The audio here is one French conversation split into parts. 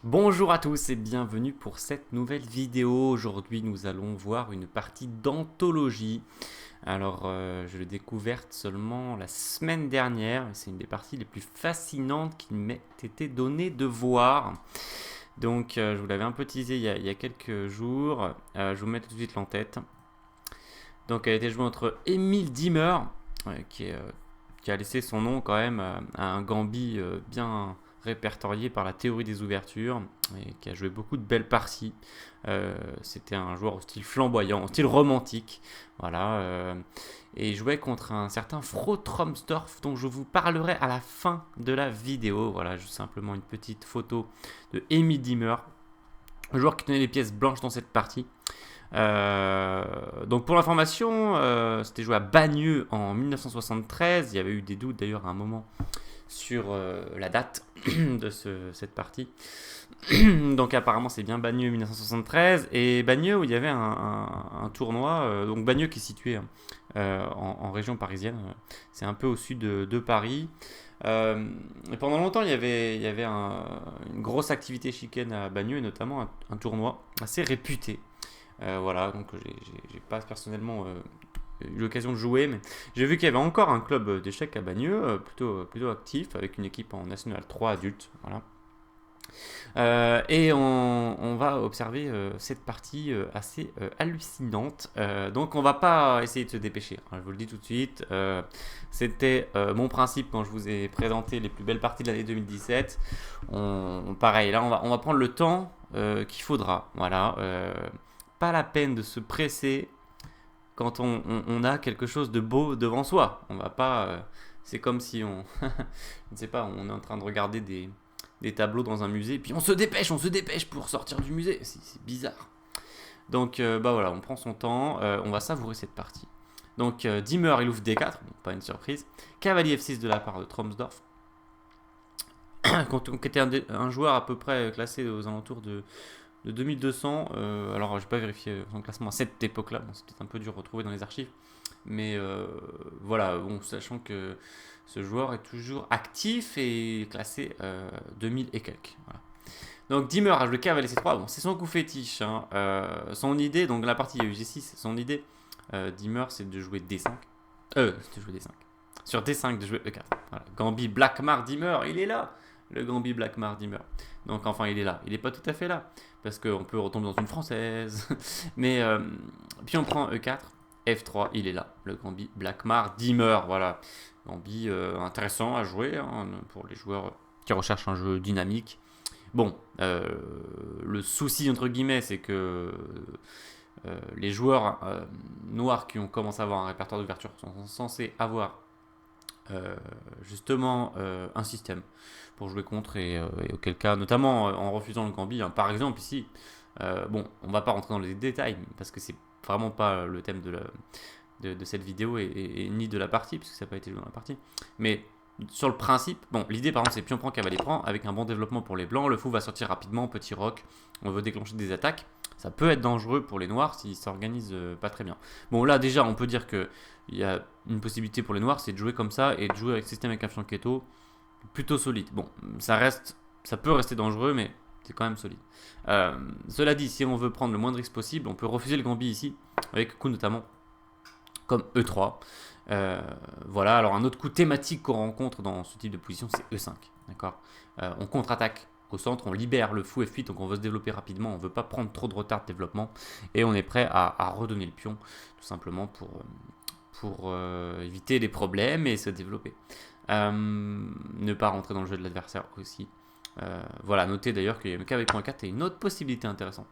Bonjour à tous et bienvenue pour cette nouvelle vidéo. Aujourd'hui, nous allons voir une partie d'anthologie. Alors, je l'ai découverte seulement la semaine dernière. C'est une des parties les plus fascinantes qui m'ait été donnée de voir. Donc, je vous l'avais un peu teasé il y a quelques jours. Je vous mets tout de suite l'en-tête. Donc, elle a été jouée entre Emile Dimmer, qui a laissé son nom quand même à un Gambit bien répertorié par la théorie des ouvertures et qui a joué beaucoup de belles parties. C'était un joueur au style flamboyant, au style romantique, voilà. Et il jouait contre un certain Fro Tromsdorf dont je vous parlerai à la fin de la vidéo. Voilà, juste simplement une petite photo de Emile Dimmer, le joueur qui tenait les pièces blanches dans cette partie. Donc pour l'information, c'était joué à Bagneux en 1973. Il y avait eu des doutes d'ailleurs à un moment sur la date de cette partie. Donc apparemment c'est bien Bagneux 1973 et Bagneux où il y avait un tournoi. Donc Bagneux qui est situé en région parisienne, c'est un peu au sud de Paris. Et pendant longtemps il y avait une grosse activité chicaine à Bagneux et notamment un tournoi assez réputé. Voilà, donc j'ai pas personnellement eu l'occasion de jouer, mais j'ai vu qu'il y avait encore un club d'échecs à Bagneux, plutôt actif, avec une équipe en National 3 adultes. Voilà. Et on va observer cette partie assez hallucinante. Donc on va pas essayer de se dépêcher, hein, je vous le dis tout de suite. C'était mon principe quand je vous ai présenté les plus belles parties de l'année 2017. Pareil, là on va prendre le temps qu'il faudra. Voilà. Pas la peine de se presser quand on a quelque chose de beau devant soi. On va pas. C'est comme si je ne sais pas, on est en train de regarder des tableaux dans un musée, puis on se dépêche pour sortir du musée. C'est bizarre. Donc, bah voilà, on prend son temps, on va savourer cette partie. Donc, Dimmer, il ouvre D4, donc pas une surprise. Cavalier F6 de la part de Tromsdorf, qui était un joueur à peu près classé aux alentours de 2200. Alors, je n'ai pas vérifié son classement à cette époque-là, bon, c'est peut-être un peu dur à retrouver dans les archives. Mais voilà, bon, sachant que ce joueur est toujours actif et classé 2000 et quelques. Voilà. Donc Dimmer a joué cavalier C3, bon, c'est son coup fétiche. Hein. Son idée, donc la partie il y a eu G6, son idée, Dimmer, c'est de jouer D5. C'est de jouer D5. Sur D5, de jouer E4. Voilà. Gambit Blackmar Dimmer, il est là. Le Gambit Blackmar Dimmer. Donc enfin, il est là. Il n'est pas tout à fait là. Parce qu'on peut retomber dans une française. Mais puis on prend E4. F3, il est là, le Gambit Blackmar Dimmer, voilà. Gambit intéressant à jouer hein, pour les joueurs qui recherchent un jeu dynamique. Bon, le souci entre guillemets, c'est que les joueurs noirs qui ont commencé à avoir un répertoire d'ouverture sont censés avoir justement un système pour jouer contre et auquel cas, notamment en refusant le Gambit, hein. Par exemple ici, bon, on va pas rentrer dans les détails parce que c'est vraiment pas le thème de cette vidéo et ni de la partie, puisque ça n'a pas été joué dans la partie. Mais sur le principe, bon, l'idée par exemple c'est pion prend, cavalier prend, avec un bon développement pour les blancs, le fou va sortir rapidement, petit roc, on veut déclencher des attaques. Ça peut être dangereux pour les noirs s'ils s'organisent pas très bien. Bon là déjà on peut dire que il y a une possibilité pour les noirs, c'est de jouer comme ça et de jouer avec système avec un fianchetto plutôt solide. Bon, ça peut rester dangereux, mais c'est quand même solide. Cela dit, si on veut prendre le moins de risques possible, on peut refuser le gambit ici, avec coup notamment comme E3. Voilà, alors un autre coup thématique qu'on rencontre dans ce type de position, c'est E5. D'accord. On contre-attaque au centre, on libère le fou F8, donc on veut se développer rapidement, on ne veut pas prendre trop de retard de développement, et on est prêt à redonner le pion, tout simplement pour éviter les problèmes et se développer. Ne pas rentrer dans le jeu de l'adversaire aussi. Voilà, notez d'ailleurs qu'il y a MK avec .4 et une autre possibilité intéressante.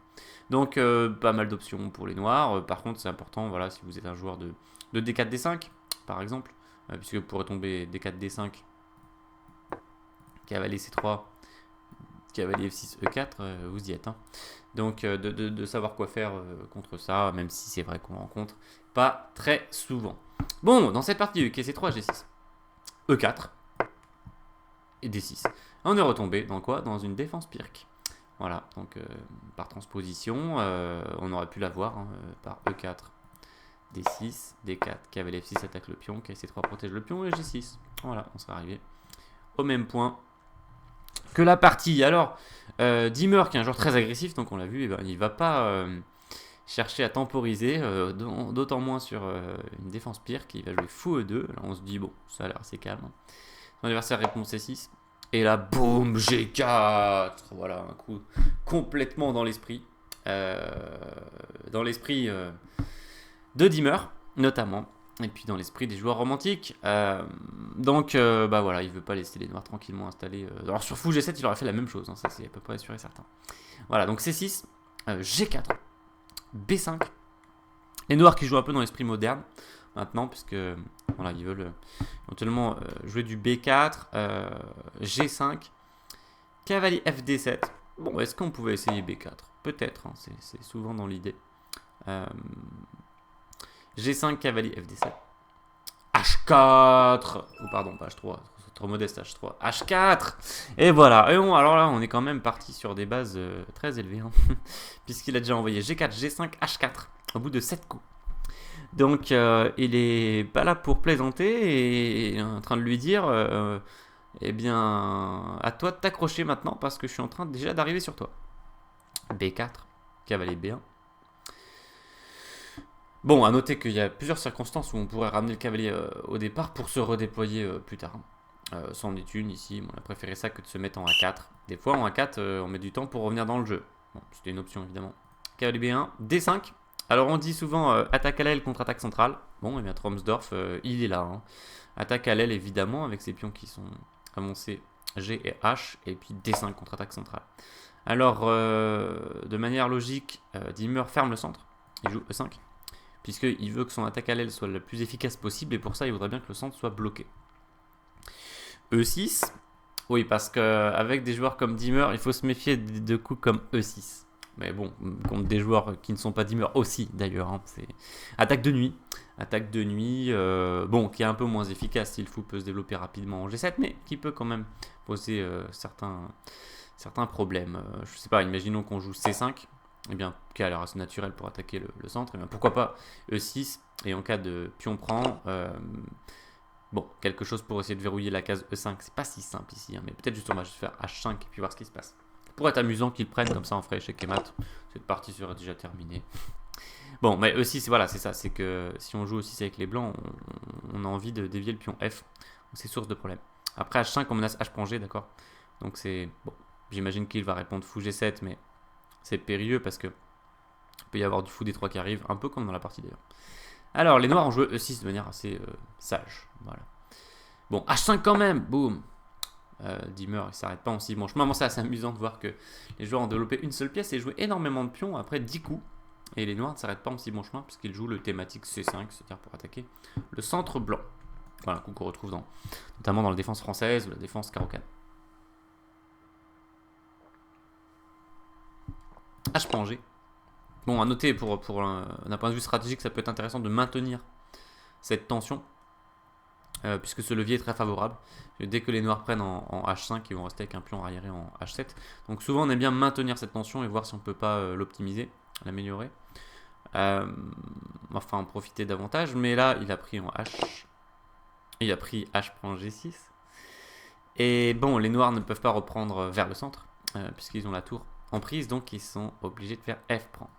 Donc pas mal d'options pour les noirs. Par contre, c'est important, voilà, si vous êtes un joueur de D4 D5, par exemple, puisque vous pourrez tomber D4 D5, cavalier C3, cavalier F6 E4, vous y êtes. Hein. Donc de savoir quoi faire contre ça, même si c'est vrai qu'on rencontre pas très souvent. Bon, dans cette partie, ok, C3, G6, E4 et D6. On est retombé dans quoi? Dans une défense Pirc. Voilà, donc par transposition, on aurait pu l'avoir hein, par E4, D6, D4, cavalier F6 attaque le pion, KC3 protège le pion et G6. Voilà, on serait arrivé au même point que la partie. Alors, Dimmer, qui est un joueur très agressif, donc on l'a vu, eh ben, il va pas chercher à temporiser, d'autant moins sur une défense pire qui va jouer fou E2. Là, on se dit, bon, ça a l'air assez calme. Son adversaire répond C6. Et là, boum, G4. Voilà, un coup complètement dans l'esprit. Dans l'esprit de Dimmer, notamment. Et puis dans l'esprit des joueurs romantiques. Donc, bah voilà, il veut pas laisser les noirs tranquillement installés. Alors sur fou G7, il aurait fait la même chose. Hein, ça, c'est à peu près sûr et certain. Voilà, donc C6, G4, B5. Les noirs qui jouent un peu dans l'esprit moderne maintenant, puisque voilà, ils veulent éventuellement jouer du B4, G5, cavalier FD7. Bon, est-ce qu'on pouvait essayer B4? Peut-être, hein, c'est souvent dans l'idée. G5, cavalier FD7. H4. Oh, pardon, pas H3. C'est trop modeste, H3. H4. Et voilà. Et bon, alors là, on est quand même parti sur des bases très élevées. Hein, puisqu'il a déjà envoyé G4, G5, H4 au bout de 7 coups. Donc, il est pas là pour plaisanter et est en train de lui dire eh bien, à toi de t'accrocher maintenant parce que je suis en train déjà d'arriver sur toi. B4, cavalier B1. Bon, à noter qu'il y a plusieurs circonstances où on pourrait ramener le cavalier au départ pour se redéployer plus tard. C'en est une ici, on a préféré ça que de se mettre en A4. Des fois, en A4, on met du temps pour revenir dans le jeu. Bon, c'était une option évidemment. Cavalier B1, D5. Alors on dit souvent attaque à l'aile contre attaque centrale. Bon, et bien Tromsdorf, il est là. Hein. Attaque à l'aile évidemment avec ses pions qui sont avancés G et H. Et puis D5 contre attaque centrale. Alors, de manière logique, Dimmer ferme le centre. Il joue E5. Puisqu'il veut que son attaque à l'aile soit la plus efficace possible. Et pour ça, il voudrait bien que le centre soit bloqué. E6. Oui, parce qu'avec des joueurs comme Dimmer, il faut se méfier de coups comme E6. Mais bon, contre des joueurs qui ne sont pas Dimmer aussi, d'ailleurs. Hein, c'est attaque de nuit. Attaque de nuit, bon, qui est un peu moins efficace si le fou peut se développer rapidement en G7, mais qui peut quand même poser certains problèmes. Je sais pas, imaginons qu'on joue C5. Eh bien, qui a l'air assez naturel pour attaquer le centre. Eh bien, pourquoi pas E6. Et en cas de pion prend, bon, quelque chose pour essayer de verrouiller la case E5. C'est pas si simple ici, hein, mais peut-être juste on va juste faire H5 et puis voir ce qui se passe. Pourrait être amusant qu'ils prennent, comme ça on ferait échec et mat. Cette partie serait déjà terminée. Bon, mais E6, voilà, c'est ça. C'est que si on joue E6 avec les blancs, on a envie de dévier le pion F. C'est source de problème. Après H5, on menace H prend G, d'accord. Donc c'est... Bon, j'imagine qu'il va répondre fou G7, mais c'est périlleux parce que il peut y avoir du fou D3 qui arrive, un peu comme dans la partie d'ailleurs. Alors, les noirs ont joué E6 de manière assez sage. Voilà. Bon, H5 quand même, boum. Dimmer, il s'arrête pas en si bon chemin. Moi, c'est assez amusant de voir que les joueurs ont développé une seule pièce et joué énormément de pions après 10 coups. Et les noirs ne s'arrêtent pas en si bon chemin puisqu'ils jouent le thématique C5, c'est-à-dire pour attaquer le centre blanc. Voilà, un coup qu'on retrouve notamment dans la défense française ou la défense carocane. H prend G. Bon, à noter, d'un point de vue stratégique, ça peut être intéressant de maintenir cette tension, puisque ce levier est très favorable. Dès que les noirs prennent en H5, ils vont rester avec un pion arriéré en H7. Donc souvent, on aime bien maintenir cette tension et voir si on ne peut pas l'optimiser, l'améliorer. Enfin, en profiter davantage. Mais là, il a pris en H. Il a pris H prend G6. Et bon, les noirs ne peuvent pas reprendre vers le centre, puisqu'ils ont la tour en prise, donc ils sont obligés de faire F prend.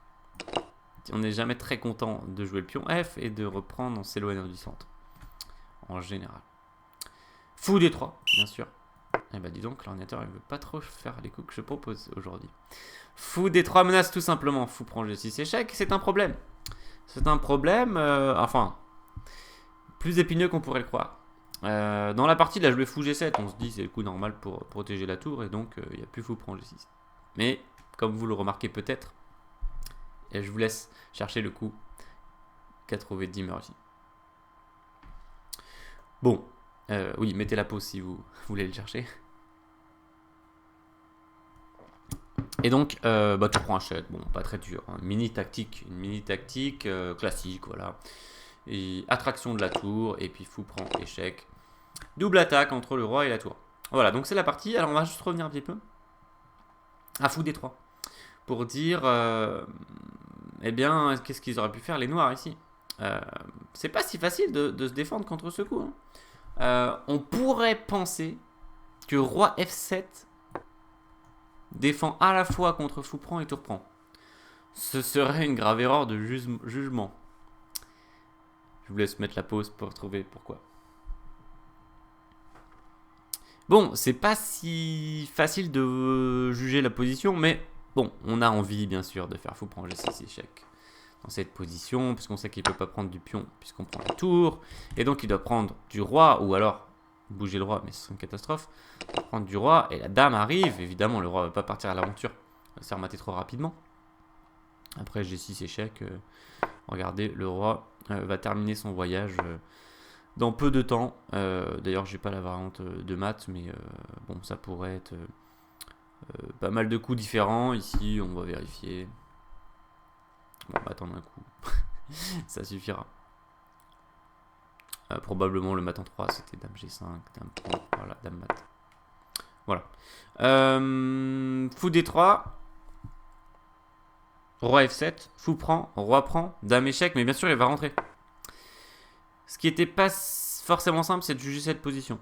On n'est jamais très content de jouer le pion F et de reprendre en s'éloignant du centre. En général. Fou D3, bien sûr. Et bah dis donc, l'ordinateur il veut pas trop faire les coups que je propose aujourd'hui. Fou D3 menace tout simplement. Fou prend G6 échec, c'est un problème. C'est un problème, enfin, plus épineux qu'on pourrait le croire. Dans la partie, il a joué fou G7, on se dit c'est le coup normal pour protéger la tour et donc il n'y a plus fou prend G6. Mais, comme vous le remarquez peut-être, et je vous laisse chercher le coup qu'a trouvé Dimmer ici. Bon, oui, mettez la pause si vous voulez le chercher. Et donc, tu prends H7, bon, pas très dur. Hein. Une mini tactique classique, voilà. Et attraction de la tour, et puis fou prend échec. Double attaque entre le roi et la tour. Voilà, donc c'est la partie. Alors on va juste revenir un petit peu à fou D3 pour dire, eh bien, qu'est-ce qu'ils auraient pu faire les noirs ici. C'est pas si facile de se défendre contre ce coup. Hein. On pourrait penser que roi F7 défend à la fois contre fou prend et tour prend. Ce serait une grave erreur de jugement. Je vous laisse mettre la pause pour trouver pourquoi. Bon, c'est pas si facile de juger la position, mais bon, on a envie bien sûr de faire fou prend G6 échec dans cette position, puisqu'on sait qu'il ne peut pas prendre du pion, puisqu'on prend le tour, et donc il doit prendre du roi, ou alors bouger le roi, mais ce serait une catastrophe, prendre du roi, et la dame arrive, évidemment le roi ne va pas partir à l'aventure, il va se faire mater trop rapidement. Après G6 échec, regardez, le roi va terminer son voyage dans peu de temps. D'ailleurs, j'ai pas la variante de maths, mais bon, ça pourrait être pas mal de coups différents. Ici, on va vérifier. Bon, on va attendre un coup. Ça suffira. Probablement le mat en 3, c'était dame G5, dame prend, voilà, dame mat. Voilà. Fou D3. Roi F7, fou prend, roi prend, dame échec, mais bien sûr il va rentrer. Ce qui n'était pas forcément simple, c'est de juger cette position.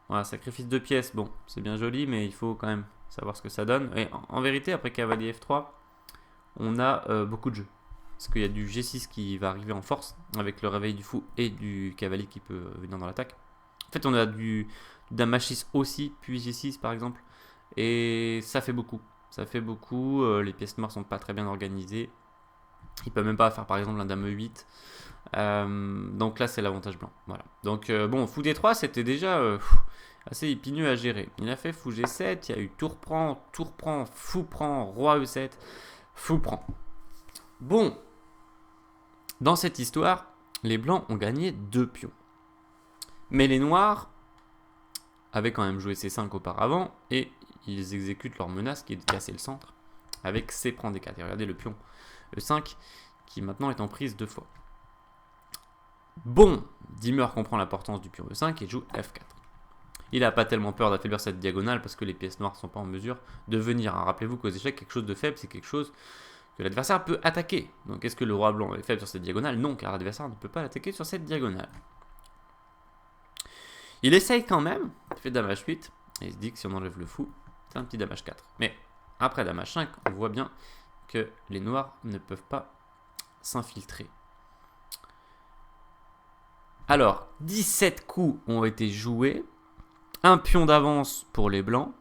Voilà, sacrifice de pièces, bon, c'est bien joli, mais il faut quand même savoir ce que ça donne. Et en vérité, après cavalier F3, on a beaucoup de jeux. Parce qu'il y a du G6 qui va arriver en force, avec le réveil du fou et du cavalier qui peut venir dans l'attaque. En fait, on a du dame H6 aussi, puis G6 par exemple. Et ça fait beaucoup. Ça fait beaucoup, les pièces noires sont pas très bien organisées. Il peut même pas faire par exemple un dame E8. Donc là c'est l'avantage blanc. Voilà. Donc bon, fou D3 c'était déjà assez épineux à gérer. Il a fait fou G7, il y a eu tour prend, fou prend, roi E7, fou prend. Bon, dans cette histoire, les blancs ont gagné 2 pions. Mais les noirs avaient quand même joué C5 auparavant et ils exécutent leur menace qui est de casser le centre avec C prend D4. Et regardez le pion E5 qui maintenant est en prise 2 fois. Bon, Dimmer comprend l'importance du pion E5 et joue F4. Il n'a pas tellement peur d'affaiblir cette diagonale parce que les pièces noires ne sont pas en mesure de venir. Rappelez-vous qu'aux échecs, quelque chose de faible, c'est quelque chose que l'adversaire peut attaquer. Donc est-ce que le roi blanc est faible sur cette diagonale? Non, car l'adversaire ne peut pas l'attaquer sur cette diagonale. Il essaye quand même, il fait dame H8, et il se dit que si on enlève le fou, c'est un petit dame H4. Mais après dame H5, on voit bien que les noirs ne peuvent pas s'infiltrer. Alors, 17 coups ont été joués, un pion d'avance pour les blancs,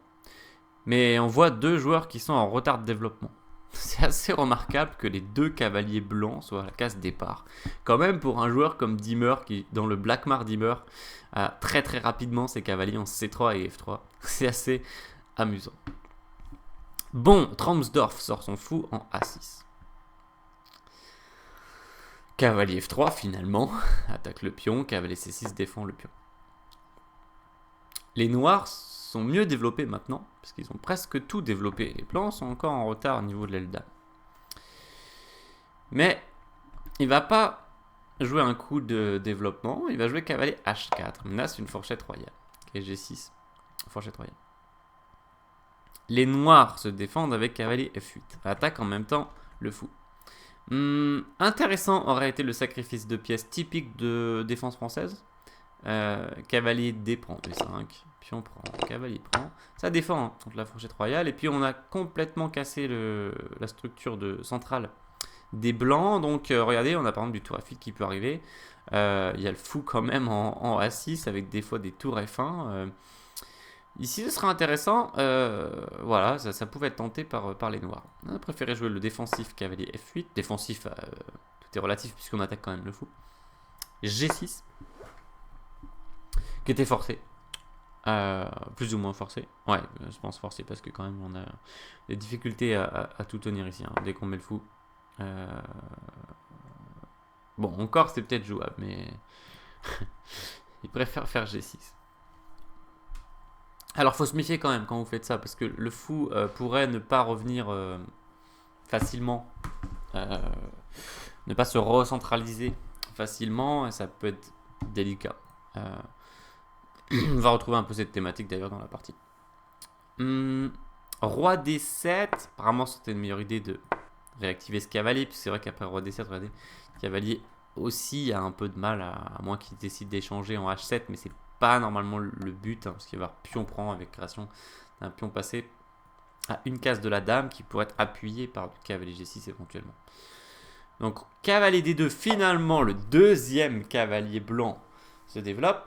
mais on voit 2 joueurs qui sont en retard de développement. C'est assez remarquable que les 2 cavaliers blancs soient à la case départ. Quand même pour un joueur comme Dimmer, qui dans le Blackmar Dimmer, a très très rapidement ses cavaliers en C3 et F3. C'est assez amusant. Bon, Tromsdorf sort son fou en A6. Cavalier F3 finalement, attaque le pion, cavalier C6 défend le pion. Les noirs sont mieux développés maintenant, parce qu'ils ont presque tout développé. Les blancs sont encore en retard au niveau de l'aile dame. Mais il va pas jouer un coup de développement, il va jouer cavalier H4, menace une fourchette royale, qui est G6, fourchette royale. Les noirs se défendent avec cavalier F8, attaque en même temps le fou. Intéressant aurait été le sacrifice de pièces typique de défense française. Cavalier D prend E5, pion prend, cavalier prend. Ça défend hein, contre la fourchette royale. Et puis on a complètement cassé la structure centrale des blancs. Donc regardez, on a par exemple du tour F8 qui peut arriver. Il y a le fou quand même en A6 avec des fois des tours F1. Ici, ce sera intéressant. Voilà, ça pouvait être tenté par les noirs. On a préféré jouer le défensif cavalier F8. Défensif, tout est relatif puisqu'on attaque quand même le fou. G6, qui était forcé. Plus ou moins forcé. Ouais, je pense forcé parce que quand même on a des difficultés à tout tenir ici. Hein, dès qu'on met le fou. Bon, encore c'est peut-être jouable, mais il préfère faire G6. Alors, faut se méfier quand même quand vous faites ça, parce que le fou pourrait ne pas revenir facilement, ne pas se recentraliser facilement, et ça peut être délicat. On va retrouver un peu cette thématique d'ailleurs dans la partie. Roi D7, apparemment c'était une meilleure idée de réactiver ce cavalier, puis c'est vrai qu'après Roi D7, regardez, cavalier aussi a un peu de mal, à moins qu'il décide d'échanger en H7, mais c'est pas normalement le but, hein, parce qu'il va y avoir pion prend avec création d'un pion passé à une case de la dame qui pourrait être appuyée par du cavalier G6 éventuellement. Donc cavalier D2, finalement le deuxième cavalier blanc se développe.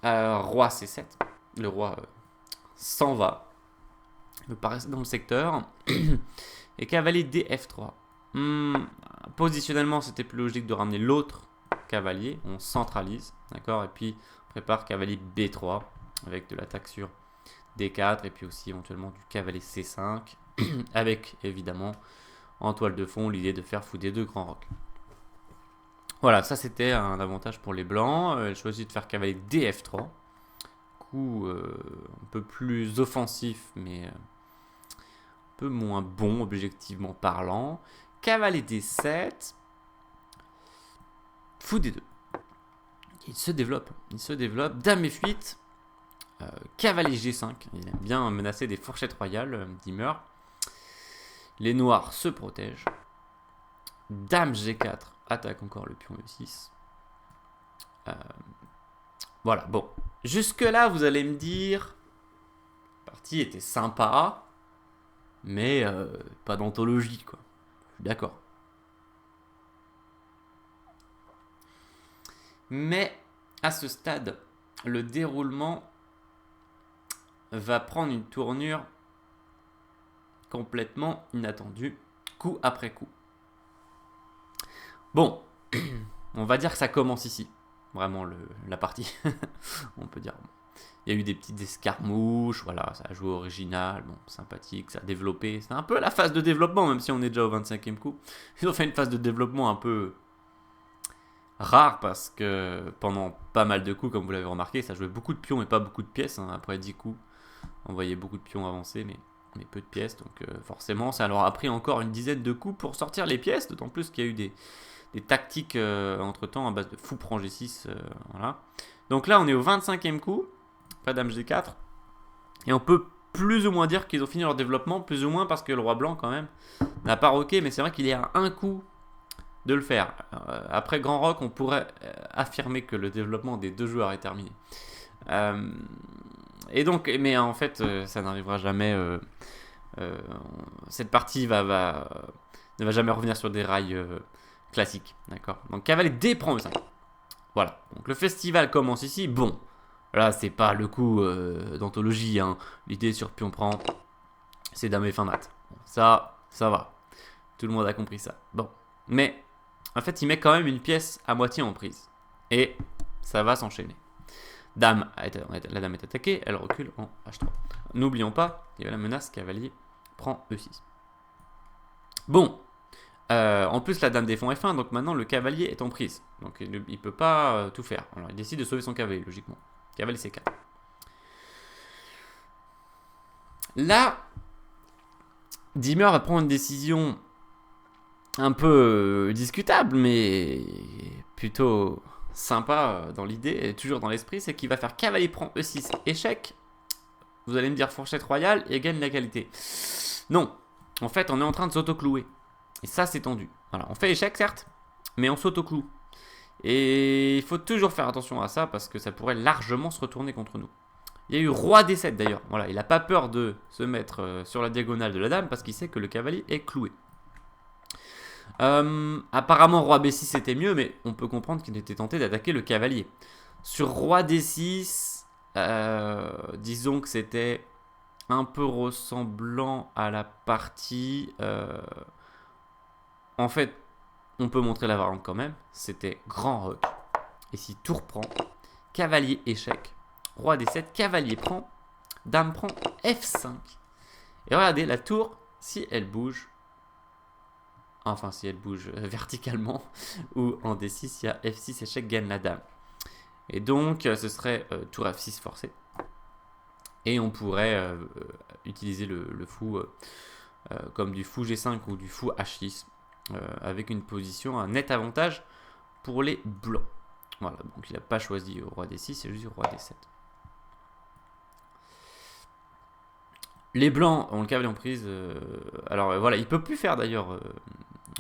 Roi C7, le roi s'en va, il veut pas rester dans le secteur. Et cavalier DF3. Positionnellement, c'était plus logique de ramener l'autre cavalier, on centralise, d'accord, et puis on prépare cavalier B3 avec de l'attaque sur D4 et puis aussi éventuellement du cavalier C5 avec évidemment en toile de fond l'idée de faire fou D2 grand roc. Voilà, ça c'était un avantage pour les blancs. Elle choisit de faire cavalier DF3, coup un peu plus offensif mais un peu moins bon objectivement parlant. Cavalier D7, fou D2. Il se développe, dame F8, cavalier G5, il aime bien menacer des fourchettes royales, Dimmer. Les noirs se protègent. Dame G4 attaque encore le pion E6. Voilà, bon. Jusque-là, vous allez me dire, la partie était sympa, mais pas d'anthologie, quoi. Je suis d'accord. Mais à ce stade, le déroulement va prendre une tournure complètement inattendue, coup après coup. Bon, on va dire que ça commence ici, vraiment la partie, on peut dire. Il y a eu des petites escarmouches, voilà, ça a joué original, bon, sympathique, ça a développé. C'est un peu la phase de développement, même si on est déjà au 25e coup. Ils ont fait une phase de développement un peu rare parce que pendant pas mal de coups, comme vous l'avez remarqué, ça jouait beaucoup de pions et pas beaucoup de pièces. Après 10 coups, on voyait beaucoup de pions avancer, mais peu de pièces. Donc forcément, ça leur a pris encore une dizaine de coups pour sortir les pièces. D'autant plus qu'il y a eu des tactiques entre-temps à base de fou prend G6. Voilà. Donc là, on est au 25e coup, pas dame G4. Et on peut plus ou moins dire qu'ils ont fini leur développement, plus ou moins parce que le roi blanc, quand même, n'a pas roqué. Mais c'est vrai qu'il est à un coup de le faire. Après Grand Rock, on pourrait affirmer que le développement des deux joueurs est terminé. Et donc, mais en fait, ça n'arrivera jamais. Cette partie ne va jamais revenir sur des rails classiques, d'accord. Donc cavalier D prend E5. Voilà. Donc le festival commence ici. Bon, là c'est pas le coup d'anthologie. Hein. L'idée sur pion prend, c'est dame F1 mat. Bon, ça va. Tout le monde a compris ça. Bon, mais en fait, il met quand même une pièce à moitié en prise. Et ça va s'enchaîner. La dame est attaquée, elle recule en H3. N'oublions pas, il y a la menace cavalier prend E6. Bon, en plus la dame défend F1, donc maintenant le cavalier est en prise. Donc il ne peut pas tout faire. Alors il décide de sauver son cavalier, logiquement. Cavalier C4. Là, Dimmer va prendre une décision un peu discutable, mais plutôt sympa dans l'idée, et toujours dans l'esprit, c'est qu'il va faire cavalier prend E6, échec. Vous allez me dire fourchette royale et gagne la qualité. Non, en fait on est en train de s'auto-clouer. Et ça c'est tendu. Voilà, on fait échec certes, mais on s'auto-cloue. Et il faut toujours faire attention à ça parce que ça pourrait largement se retourner contre nous. Il y a eu roi D7 d'ailleurs. Voilà, il n'a pas peur de se mettre sur la diagonale de la dame parce qu'il sait que le cavalier est cloué. Apparemment roi B6 c'était mieux, mais on peut comprendre qu'il était tenté d'attaquer le cavalier. Sur roi D6, disons que c'était un peu ressemblant à la partie. En fait, on peut montrer la variante quand même. C'était grand roc. Et si tour prend, cavalier échec, roi D7, cavalier prend, dame prend F5. Et regardez, la tour, si elle bouge, enfin si elle bouge verticalement, ou en D6, il y a F6 échec, gagne la dame. Et donc, ce serait tour F6 forcé. Et on pourrait utiliser le fou comme du fou G5 ou du fou H6, avec une position, un net avantage pour les blancs. Voilà, donc il n'a pas choisi roi D6, c'est juste roi D7. Les blancs ont le cavalier en prise. Alors voilà, il peut plus faire d'ailleurs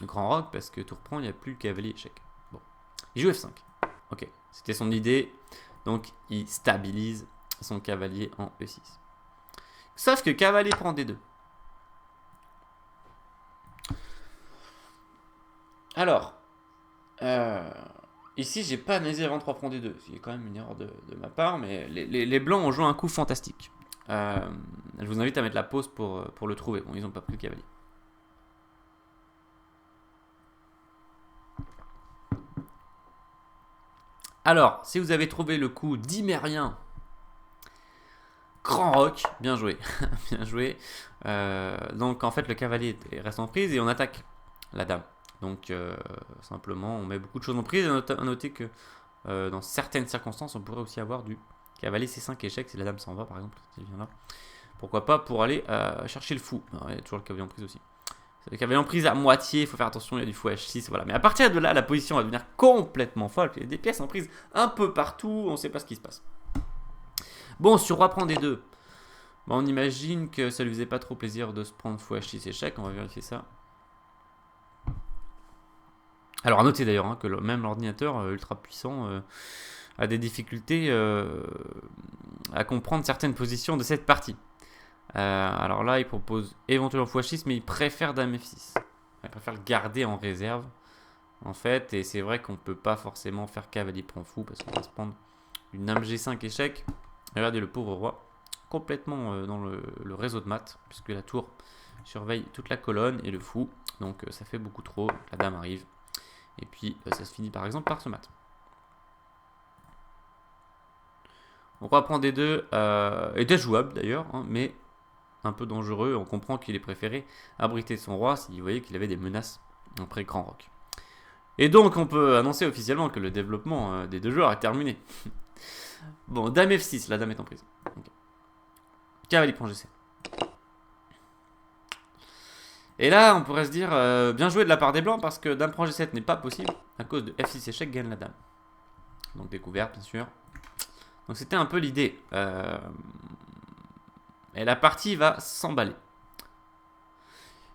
grand roc parce que tour prend, il n'y a plus le cavalier échec. Bon, il joue F5. Ok, c'était son idée. Donc il stabilise son cavalier en E6. Sauf que cavalier prend D2. Alors, euh, ici, j'ai pas analysé avant 3 francs des deux. C'est quand même une erreur de ma part, mais les blancs ont joué un coup fantastique. Je vous invite à mettre la pause pour le trouver. Bon, ils n'ont pas pris le cavalier. Alors, si vous avez trouvé le coup d'Imérien, grand roc, bien joué. Bien joué. Donc, en fait, le cavalier reste en prise et on attaque la dame. Donc, simplement, on met beaucoup de choses en prise. À noter que dans certaines circonstances, on pourrait aussi avoir du cavalier C5 échec si la dame s'en va, par exemple. Si elle vient là. Pourquoi pas pour aller chercher le fou. Il y a toujours le cavalier en prise aussi. C'est le cavalier en prise à moitié, il faut faire attention, il y a du fou H6, voilà. Mais à partir de là, la position va devenir complètement folle. Il y a des pièces en prise un peu partout, on ne sait pas ce qui se passe. Bon, sur roi prend des deux. Bon, on imagine que ça lui faisait pas trop plaisir de se prendre fou H6 échec, on va vérifier ça. Alors à noter d'ailleurs que même l'ordinateur ultra puissant a des difficultés à comprendre certaines positions de cette partie. Alors là, il propose éventuellement fou H6, mais il préfère dame F6. Il préfère le garder en réserve, en fait. Et c'est vrai qu'on ne peut pas forcément faire cavalier prend fou, parce qu'on va se prendre une dame G5 échec. Regardez le pauvre roi, complètement dans le réseau de maths, puisque la tour surveille toute la colonne et le fou. Donc ça fait beaucoup trop, la dame arrive. Et puis ça se finit par exemple par ce mat. Donc roi prend D2, était jouable d'ailleurs, mais un peu dangereux. On comprend qu'il est préféré abriter son roi s'il voyait qu'il avait des menaces après grand roc. Et donc on peut annoncer officiellement que le développement des deux joueurs est terminé. Bon, dame F6, la dame est en prise. Okay. Cavalier prend G7. Et là, on pourrait se dire, bien joué de la part des blancs, parce que dame prend G7 n'est pas possible, à cause de F6 échec gagne la dame. Donc découverte, bien sûr. Donc c'était un peu l'idée. Et la partie va s'emballer.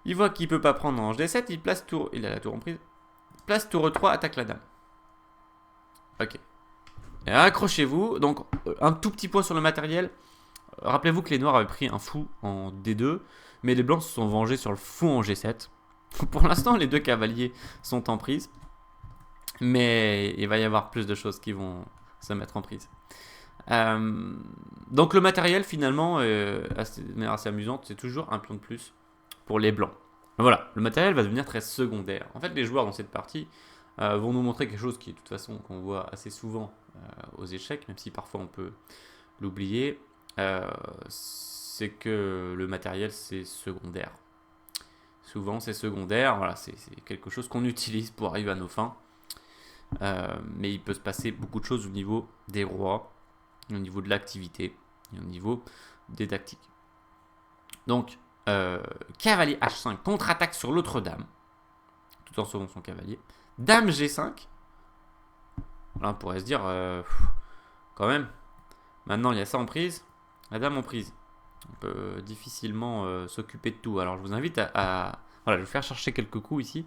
Il voit qu'il ne peut pas prendre en D7, il place tour, il a la tour en prise. Place tour E3, attaque la dame. Ok. Et accrochez-vous, donc un tout petit point sur le matériel. Rappelez-vous que les noirs avaient pris un fou en D2, mais les blancs se sont vengés sur le fou en G7. Pour l'instant, les deux cavaliers sont en prise, mais il va y avoir plus de choses qui vont se mettre en prise. Donc le matériel, finalement, de assez amusante, c'est toujours un pion de plus pour les blancs. Voilà, le matériel va devenir très secondaire. En fait, les joueurs dans cette partie vont nous montrer quelque chose qui, de toute façon, qu'on voit assez souvent aux échecs, même si parfois on peut l'oublier. C'est que le matériel c'est secondaire. Souvent c'est secondaire, voilà, c'est quelque chose qu'on utilise pour arriver à nos fins. Mais il peut se passer beaucoup de choses au niveau des rois, au niveau de l'activité, et au niveau des tactiques. Donc, cavalier H5, contre-attaque sur l'autre dame, tout en sauvant son cavalier. Dame G5. Là on pourrait se dire, quand même, maintenant il y a ça en prise. La dame en prise. On peut difficilement s'occuper de tout. Alors je vous invite à voilà, je vais faire chercher quelques coups ici,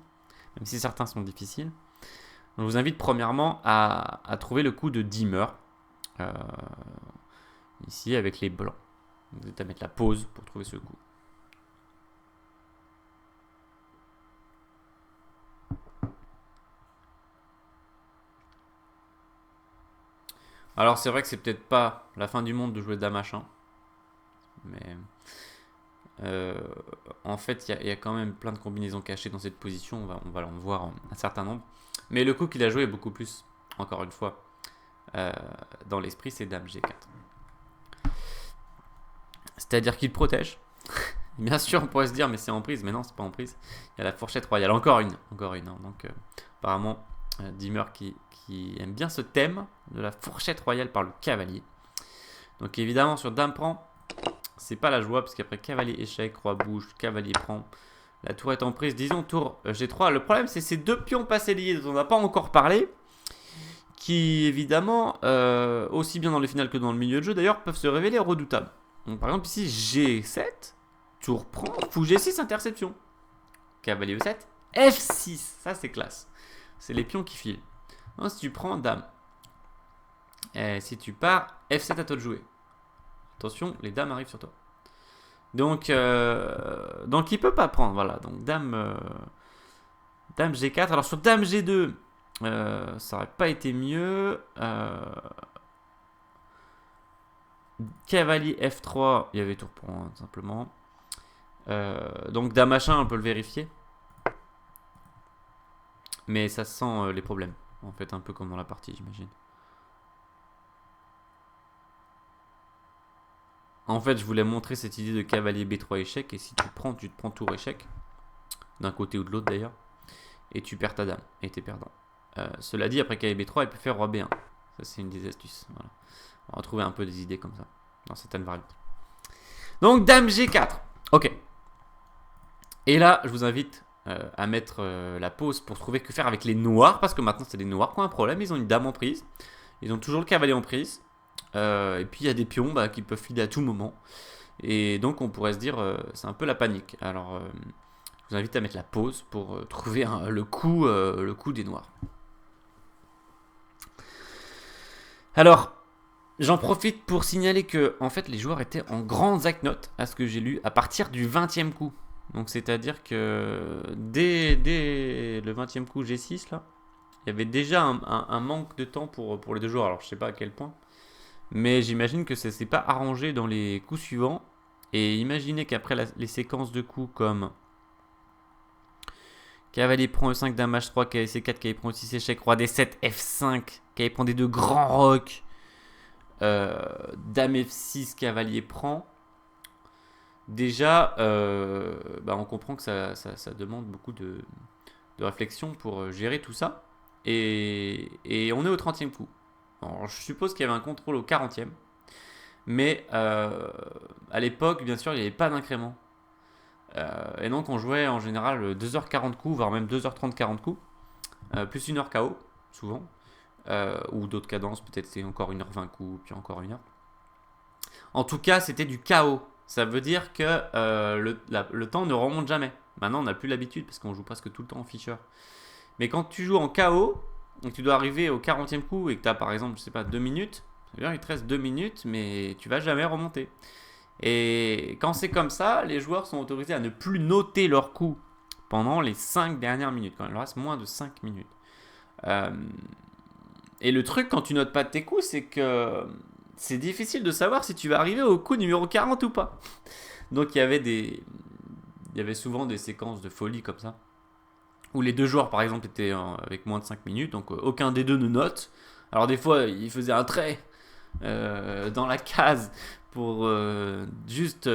même si certains sont difficiles. Je vous invite premièrement à trouver le coup de dimmer. Ici avec les blancs. Vous êtes à mettre la pause pour trouver ce coup. Alors c'est vrai que c'est peut-être pas la fin du monde de jouer dame H1. Mais en fait, il y a quand même plein de combinaisons cachées dans cette position. On va en voir un certain nombre. Mais le coup qu'il a joué est beaucoup plus, encore une fois, dans l'esprit, c'est dame G4. C'est-à-dire qu'il protège. Bien sûr, on pourrait se dire, mais c'est en prise. Mais non, c'est pas en prise. Il y a la fourchette royale. Encore une. Hein. Donc, apparemment, Dimmer qui aime bien ce thème de la fourchette royale par le cavalier. Donc, évidemment, sur dame prend, c'est pas la joie, parce qu'après cavalier échec, roi bouge, cavalier prend. La tour est en prise, disons tour G3. Le problème, c'est ces deux pions passés liés dont on n'a pas encore parlé, qui évidemment, aussi bien dans les finales que dans le milieu de jeu d'ailleurs, peuvent se révéler redoutables. Donc, par exemple, ici G7, tour prend, fou G6, interception. Cavalier E7, F6, ça c'est classe. C'est les pions qui filent. Non, si tu prends dame, et si tu pars, F7 à toi de jouer. Attention, les dames arrivent sur toi. Donc il peut pas prendre, voilà. Donc dame Dame G4. Alors sur Dame G2, ça aurait pas été mieux. Cavalier F3, il y avait tour pour un, simplement. Donc Dame H1, on peut le vérifier. Mais ça sent les problèmes. En fait, un peu comme dans la partie, j'imagine. En fait, je voulais montrer cette idée de cavalier B3 échec. Et si tu te prends tour échec. D'un côté ou de l'autre d'ailleurs. Et tu perds ta dame. Et t'es perdant. Cela dit, après cavalier B3, il peut faire roi B1. Ça, c'est une des astuces. Voilà. On va retrouver un peu des idées comme ça. Dans certaines variantes. Donc, dame G4. Ok. Et là, je vous invite à mettre la pause pour trouver que faire avec les noirs. Parce que maintenant, c'est les noirs qui ont un problème. Ils ont une dame en prise. Ils ont toujours le cavalier en prise. Et puis, il y a des pions qui peuvent filer à tout moment. Et donc, on pourrait se dire, c'est un peu la panique. Alors, je vous invite à mettre la pause pour trouver le coup des noirs. Alors, j'en profite pour signaler que, en fait, les joueurs étaient en grande note à ce que j'ai lu à partir du 20e coup. Donc, c'est-à-dire que dès le 20e coup G6, là, il y avait déjà un manque de temps pour les deux joueurs. Alors, je ne sais pas à quel point. Mais j'imagine que ça ne s'est pas arrangé dans les coups suivants. Et imaginez qu'après les séquences de coups comme cavalier prend E5, dame H3, cavalier C4, cavalier prend E6 échec, roi D7, F5, cavalier prend D2, grand roc, dame F6, cavalier prend. Déjà, on comprend que ça demande beaucoup de réflexion pour gérer tout ça. Et on est au 30e coup. Alors, je suppose qu'il y avait un contrôle au 40e. Mais à l'époque, bien sûr, il n'y avait pas d'incrément. Et donc, on jouait en général 2h40 coups, voire même 2h30, 40 coups. Plus 1h KO, souvent. Ou d'autres cadences, peut-être c'est encore 1h20 coups, puis encore 1h. En tout cas, c'était du KO. Ça veut dire que le temps ne remonte jamais. Maintenant, on n'a plus l'habitude parce qu'on joue presque tout le temps en Fischer. Mais quand tu joues en KO, donc tu dois arriver au 40e coup et que tu as par exemple, je sais pas, 2 minutes, ça veut dire qu'il te reste 2 minutes, mais tu vas jamais remonter. Et quand c'est comme ça, les joueurs sont autorisés à ne plus noter leurs coups pendant les 5 dernières minutes, quand il leur reste moins de 5 minutes. Et le truc quand tu notes pas tes coups, c'est que c'est difficile de savoir si tu vas arriver au coup numéro 40 ou pas. Donc il y avait souvent des séquences de folie comme ça, où les deux joueurs par exemple étaient avec moins de 5 minutes, donc aucun des deux ne note. Alors des fois ils faisaient un trait dans la case pour juste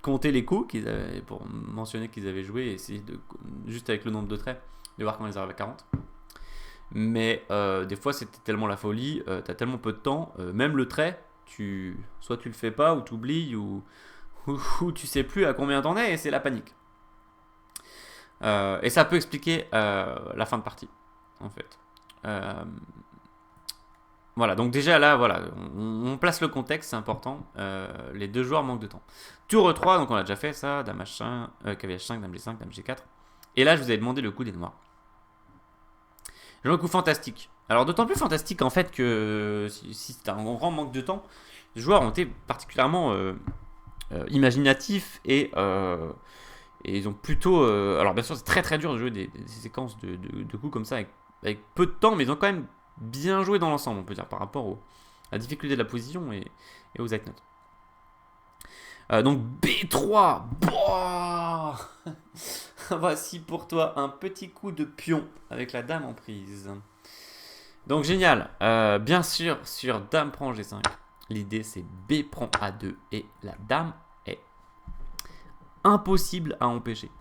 compter les coups qu'ils avaient, pour mentionner qu'ils avaient joué et essayer de, juste avec le nombre de traits, de voir quand ils arrivent à 40. Mais des fois c'était tellement la folie, t'as tellement peu de temps, même le trait, soit tu le fais pas ou tu oublies ou tu sais plus à combien t'en es et c'est la panique. Et ça peut expliquer la fin de partie en fait. Voilà, donc déjà là, voilà, on place le contexte, c'est important. Les deux joueurs manquent de temps. Tour E3, donc on a déjà fait ça, dame H5, cavalier H5, dame G5, dame G4. Et là, je vous avais demandé le coup des noirs. J'ai un coup fantastique. Alors d'autant plus fantastique en fait que si c'est un grand manque de temps, les joueurs ont été particulièrement imaginatifs et ils ont plutôt... alors bien sûr c'est très très dur de jouer des séquences de coups comme ça avec peu de temps, mais ils ont quand même bien joué dans l'ensemble, on peut dire, par rapport à la difficulté de la position et aux actes notes. Donc B3. Boah. Voici pour toi un petit coup de pion avec la dame en prise. Donc génial. Bien sûr, sur dame prend G5, l'idée c'est B prend A2 et la dame est impossible à empêcher.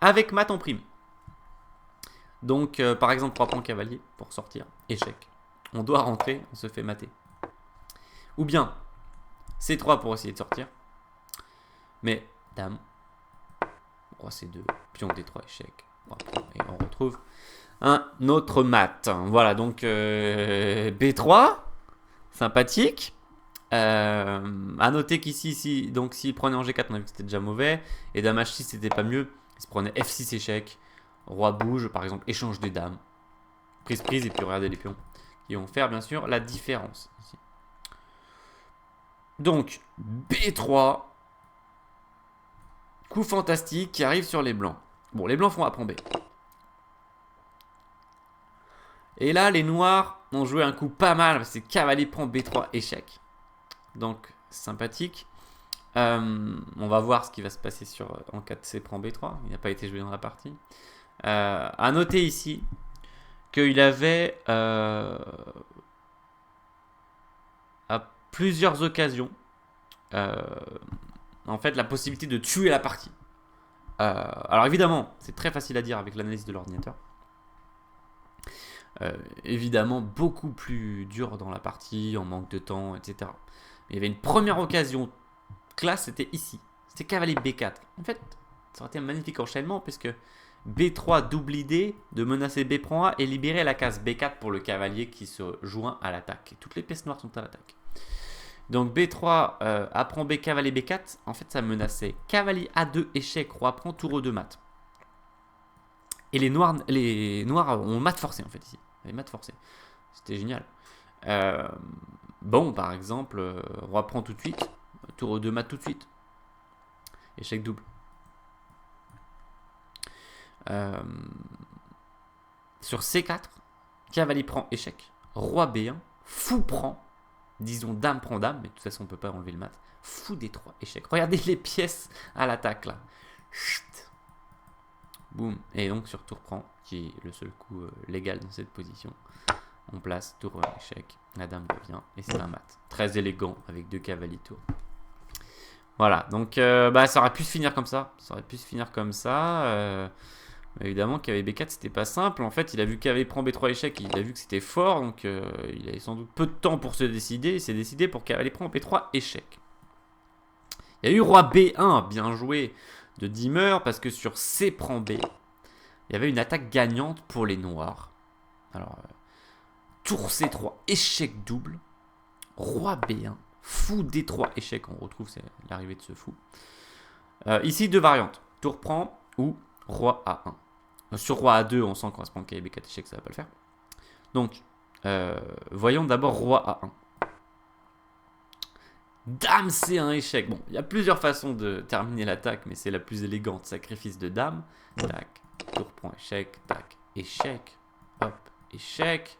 Avec mat en prime. Donc par exemple 3 prend cavalier pour sortir, échec. On doit rentrer, on se fait mater. Ou bien C3 pour essayer de sortir. Mais dame, roi C2, pion D3 échec. Et on retrouve un autre mat. Voilà, donc B3, sympathique. À noter qu'ici, donc s'il prenait en G4, on a vu que c'était déjà mauvais. Et dame H6, c'était pas mieux. Il se prenait F6 échec. Roi bouge, par exemple, échange des dames. Prise, et puis regardez les pions qui vont faire, bien sûr, la différence. Ici. Donc, B3. Coup fantastique qui arrive sur les blancs. Bon, les blancs font A prend B. Et là, les noirs ont joué un coup pas mal. C'est cavalier prend B3 échec. Donc, sympathique. On va voir ce qui va se passer en cas de C prend B3. Il n'a pas été joué dans la partie. À noter ici qu'il avait à plusieurs occasions en fait la possibilité de tuer la partie. Alors évidemment, c'est très facile à dire avec l'analyse de l'ordinateur. Évidemment, beaucoup plus dur dans la partie, en manque de temps, etc. Mais il y avait une première occasion classe, c'était ici. C'était cavalier B4. En fait, ça aurait été un magnifique enchaînement puisque B3 double idée de menacer B prend A et libérer la case B4 pour le cavalier qui se joint à l'attaque. Et toutes les pièces noires sont à l'attaque. Donc B3 A prend B, cavalier B4. En fait, ça menaçait cavalier A2, échec, roi prend, tour E2 mat. Et les noirs ont mat forcé en fait ici. Les mat forcé. C'était génial. Bon, par exemple, roi prend tout de suite. Tour E2 mat tout de suite. Échec double. Sur C4, cavalier prend échec. Roi B1, fou prend. Disons dame prend dame, mais de toute façon on peut pas enlever le mat. Fou D3, échec. Regardez les pièces à l'attaque là. Chut. Boum. Et donc sur tour prend, qui est le seul coup légal dans cette position, on place tour échec. La dame revient et c'est un mat. Très élégant avec deux cavaliers tour. Voilà, donc ça aurait pu se finir comme ça. Ça aurait pu se finir comme ça. Évidemment, cavalier B4, c'était pas simple. En fait, il a vu cavalier prend B3 échec, il a vu que c'était fort, donc il avait sans doute peu de temps pour se décider. Il s'est décidé pour cavalier prend B3 échec. Il y a eu roi B1, bien joué, de Dimmer, parce que sur C prend B, il y avait une attaque gagnante pour les noirs. Alors, tour C3, échec double, roi B1, fou D3 échec, on retrouve l'arrivée de ce fou. Ici, deux variantes, tour prend ou roi A1. Sur roi A2, on sent qu'on va se prendre cavalier B4 échec, ça va pas le faire. Donc, voyons d'abord roi A1. Dame C1 échec. Bon, il y a plusieurs façons de terminer l'attaque, mais c'est la plus élégante. Sacrifice de dame. Tac. Tour prend échec. Tac. Échec. Hop. Échec.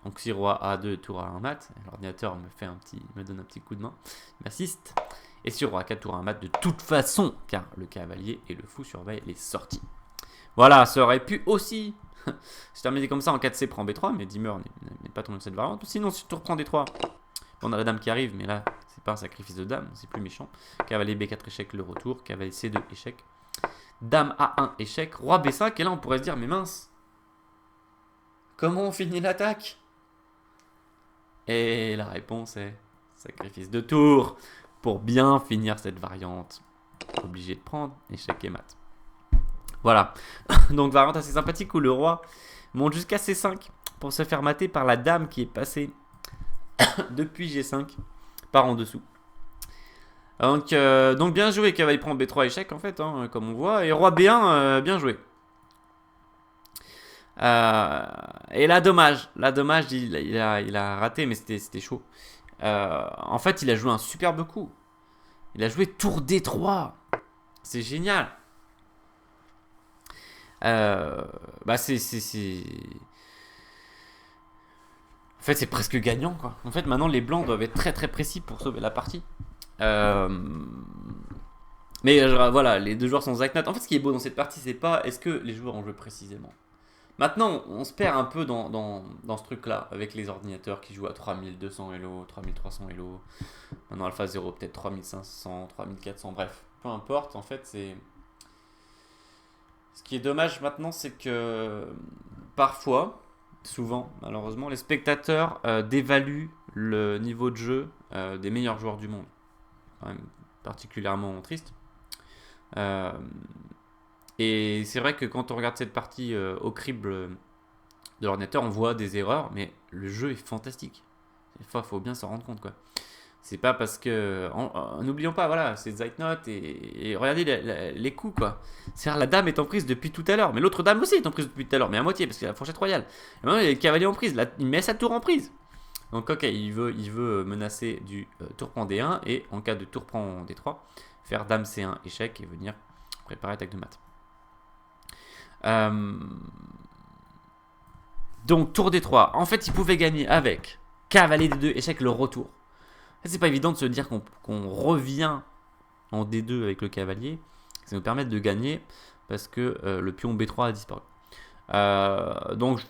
Donc si roi A2, tour A1 mat, l'ordinateur me donne un petit coup de main. Il m'assiste. Et sur roi 4, tour A1 mat de toute façon, car le cavalier et le fou surveillent les sorties. Voilà, ça aurait pu aussi se terminer comme ça en 4C prend B3, mais Dimmer n'est pas tombé de cette variante. Sinon, si tour prend D3, on a la dame qui arrive, mais là, c'est pas un sacrifice de dame, c'est plus méchant. Cavalier B4 échec, le retour. Cavalier C2 échec. Dame A1 échec. Roi B5, et là, on pourrait se dire, mais mince, comment on finit l'attaque? Et la réponse est sacrifice de tour pour bien finir cette variante. Obligé de prendre, échec et mat. Voilà, donc variante assez sympathique où le roi monte jusqu'à C5 pour se faire mater par la dame qui est passée depuis G5 par en dessous. Donc bien joué, cavalier prend B3 échec en fait, hein, comme on voit, et roi B1 bien joué. Et là dommage, il a raté, mais c'était chaud. En fait, il a joué un superbe coup. Il a joué tour D3. C'est génial. C'est en fait, c'est presque gagnant, quoi. En fait, maintenant, les blancs doivent être très très précis pour sauver la partie. Mais voilà, les deux joueurs sont Zaknat. En fait, ce qui est beau dans cette partie, c'est pas est-ce que les joueurs ont joué précisément. Maintenant, on se perd un peu dans ce truc-là, avec les ordinateurs qui jouent à 3200 Elo, 3300 Elo. Maintenant, Alpha 0, peut-être 3500, 3400, bref. Peu importe, en fait, c'est... Ce qui est dommage maintenant, c'est que parfois, souvent, malheureusement, les spectateurs dévaluent le niveau de jeu des meilleurs joueurs du monde. Quand même particulièrement triste. Et c'est vrai que quand on regarde cette partie au crible de l'ordinateur, on voit des erreurs, mais le jeu est fantastique. Des fois, il faut bien s'en rendre compte, quoi. C'est pas parce que... N'oublions pas, voilà, c'est Zeitnot et regardez les coups, quoi. C'est-à-dire la dame est en prise depuis tout à l'heure, mais l'autre dame aussi est en prise depuis tout à l'heure, mais à moitié, parce qu'il y a la fourchette royale. Et maintenant, il y a le cavalier en prise, là, il met sa tour en prise. Donc, ok, il veut menacer du tour prend D1, et en cas de tour prend D3, faire dame C1 échec et venir préparer attaque de mat. Donc tour D3. En fait, il pouvait gagner avec cavalier D2, échec, le retour. C'est pas évident de se dire qu'on revient en D2 avec le cavalier. Ça nous permet de gagner parce que le pion B3 a disparu. Donc,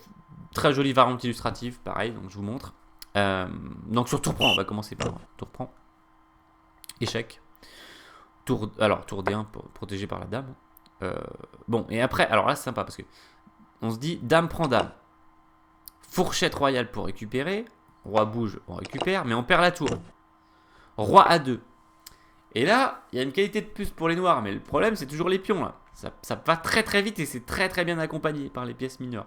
très jolie variante illustrative, pareil, donc je vous montre. Donc sur tour prend, on va commencer par tour prend. Échec. Alors, tour D1 protégé par la dame. Bon, et après, alors là c'est sympa parce que on se dit dame prend dame. Fourchette royale pour récupérer. Roi bouge, on récupère, mais on perd la tour. Roi A2. Et là, il y a une qualité de plus pour les noirs, mais le problème c'est toujours les pions là. Ça va très très vite et c'est très très bien accompagné par les pièces mineures.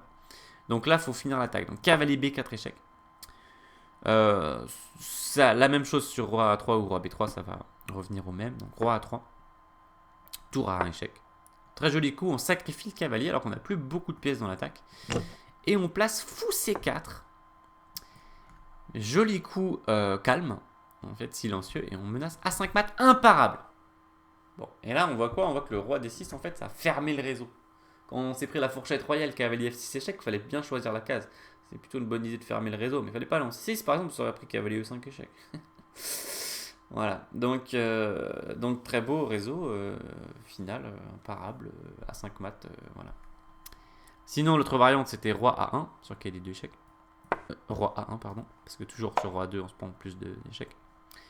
Donc là, il faut finir l'attaque. Donc cavalier B4 échec. La même chose sur roi A3 ou roi B3, ça va revenir au même. Donc roi A3. Tour A1 échec. Très joli coup, on sacrifie le cavalier alors qu'on n'a plus beaucoup de pièces dans l'attaque. Et on place fou C4. Joli coup calme, en fait silencieux, et on menace A5 mat imparable. Bon, et là on voit quoi? On voit que le roi D6 en fait ça a fermé le réseau. Quand on s'est pris la fourchette royale cavalier F6 échec, il fallait bien choisir la case. C'est plutôt une bonne idée de fermer le réseau, mais il fallait pas aller en 6 par exemple, ça aurait pris cavalier E5 échec. Voilà, donc très beau réseau, final, imparable, A5 mat, voilà. Sinon l'autre variante c'était roi A1 sur KD2 échec. Roi A1 pardon, parce que toujours sur roi 2 on se prend plus d'échecs.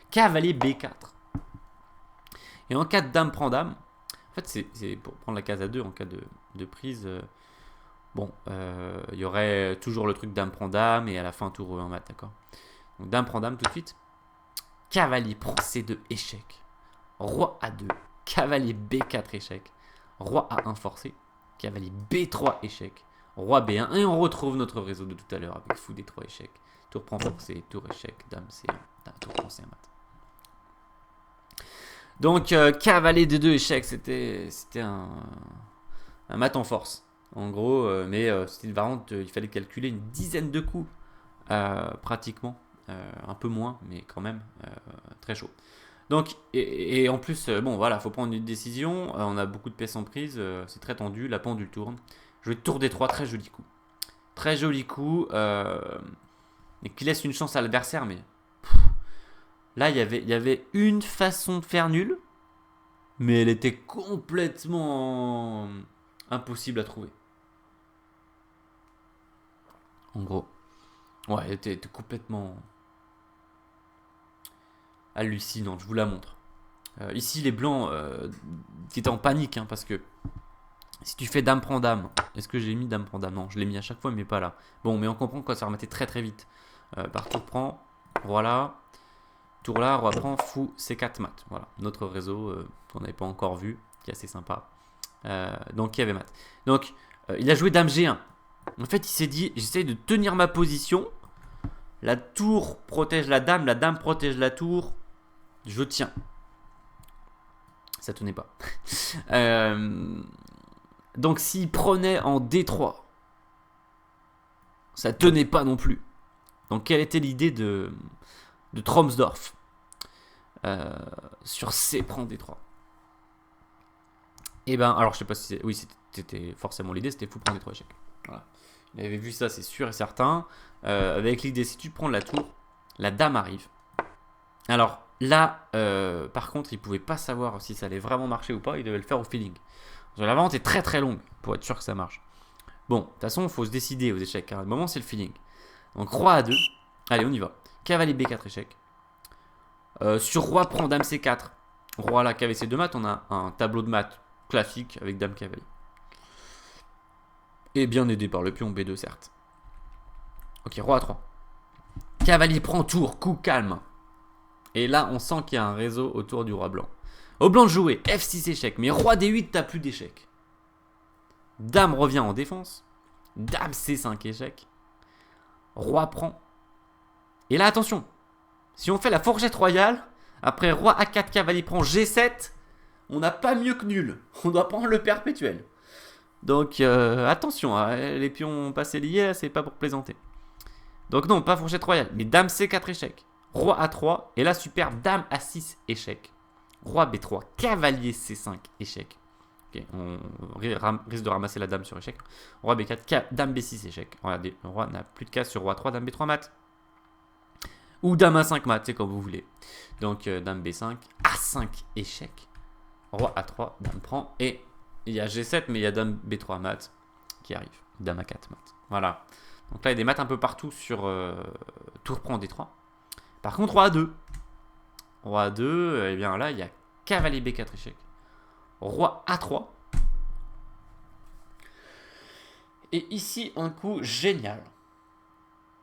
Cavalier B4. Et en cas de dame prend dame, en fait c'est pour prendre la case A2 en cas de prise. Bon, il y aurait toujours le truc dame prend dame et à la fin tour en mat, d'accord. Donc dame prend dame tout de suite. Cavalier prend C2 échec. Roi A2. Cavalier B4 échec. Roi A1 forcé. Cavalier B3 échec. Roi B1. Et on retrouve notre réseau de tout à l'heure avec fou D3 échec. Tour prend forcé. Tour échec. Dame C1. Tour prend C1 mat. Donc cavalier D2 échec. C'était un mat en force. En gros, mais c'était une variante. Il fallait calculer une dizaine de coups. Pratiquement. Un peu moins, mais quand même très chaud. Donc, et en plus, bon voilà, faut prendre une décision. On a beaucoup de pièces en prise, c'est très tendu, la pendule tourne. Je vais tour D3, très joli coup. Très joli coup, et qui laisse une chance à l'adversaire, mais là, il y avait une façon de faire nul, mais elle était complètement impossible à trouver. En gros. Ouais, elle était complètement hallucinante, je vous la montre. Ici, les blancs qui étaient en panique, hein, parce que si tu fais dame prend dame, est-ce que j'ai mis dame prend dame? Non, je l'ai mis à chaque fois, mais pas là. Bon, mais on comprend que ça remettait très très vite. Par tour prend, voilà. Tour là, roi prend, fou, C4 mat. Voilà, notre réseau qu'on n'avait pas encore vu, qui est assez sympa. Donc, il y avait mat. Donc, il a joué dame G1. En fait, il s'est dit, j'essaye de tenir ma position. La tour protège la dame protège la tour. Je tiens. Ça tenait pas. Donc s'il prenait en D3, ça tenait pas non plus. Donc quelle était l'idée de Tromsdorf sur C prend D3? Et ben, alors je sais pas si oui, c'était forcément l'idée, c'était fou prendre D3 échec. Voilà. Il avait vu ça, c'est sûr et certain. Avec l'idée, si tu prends la tour, la dame arrive. Alors là, par contre, il pouvait pas savoir si ça allait vraiment marcher ou pas. Il devait le faire au feeling. La variante est très très longue pour être sûr que ça marche. Bon, de toute façon, il faut se décider aux échecs. Car à un moment, c'est le feeling. Donc roi A2. Allez, on y va. Cavalier B4 échec. Sur roi prend dame C4. Roi là, cavalier C2 mat. On a un tableau de maths classique avec dame cavalier. Et bien aidé par le pion B2, certes. Ok, roi A3. Cavalier prend tour, coup calme. Et là, on sent qu'il y a un réseau autour du roi blanc. Au blanc de jouer, F6 échec. Mais roi D8, t'as plus d'échec. Dame revient en défense. Dame C5 échec. Roi prend. Et là, attention. Si on fait la fourchette royale, après roi A4, cavalier prend G7, on n'a pas mieux que nul. On doit prendre le perpétuel. Donc attention, hein, les pions passés liés, c'est pas pour plaisanter. Donc non, pas fourchette royale, mais dame C4 échec. Roi A3, et là superbe, dame A6 échec. Roi B3, cavalier C5 échec. Ok, on risque de ramasser la dame sur échec. Roi B4, dame B6 échec. Regardez, le roi n'a plus de cases sur roi 3, dame B3 mat. Ou dame A5 mat, c'est comme vous voulez. Donc dame B5, A5 échec. Roi A3, dame prend. Et il y a G7, mais il y a dame B3 mat qui arrive. Dame A4 mat. Voilà. Donc là, il y a des maths un peu partout sur tour prend D3. Par contre, roi A2. Roi A2, et bien là, il y a cavalier B4 échec. Roi A3. Et ici, un coup génial.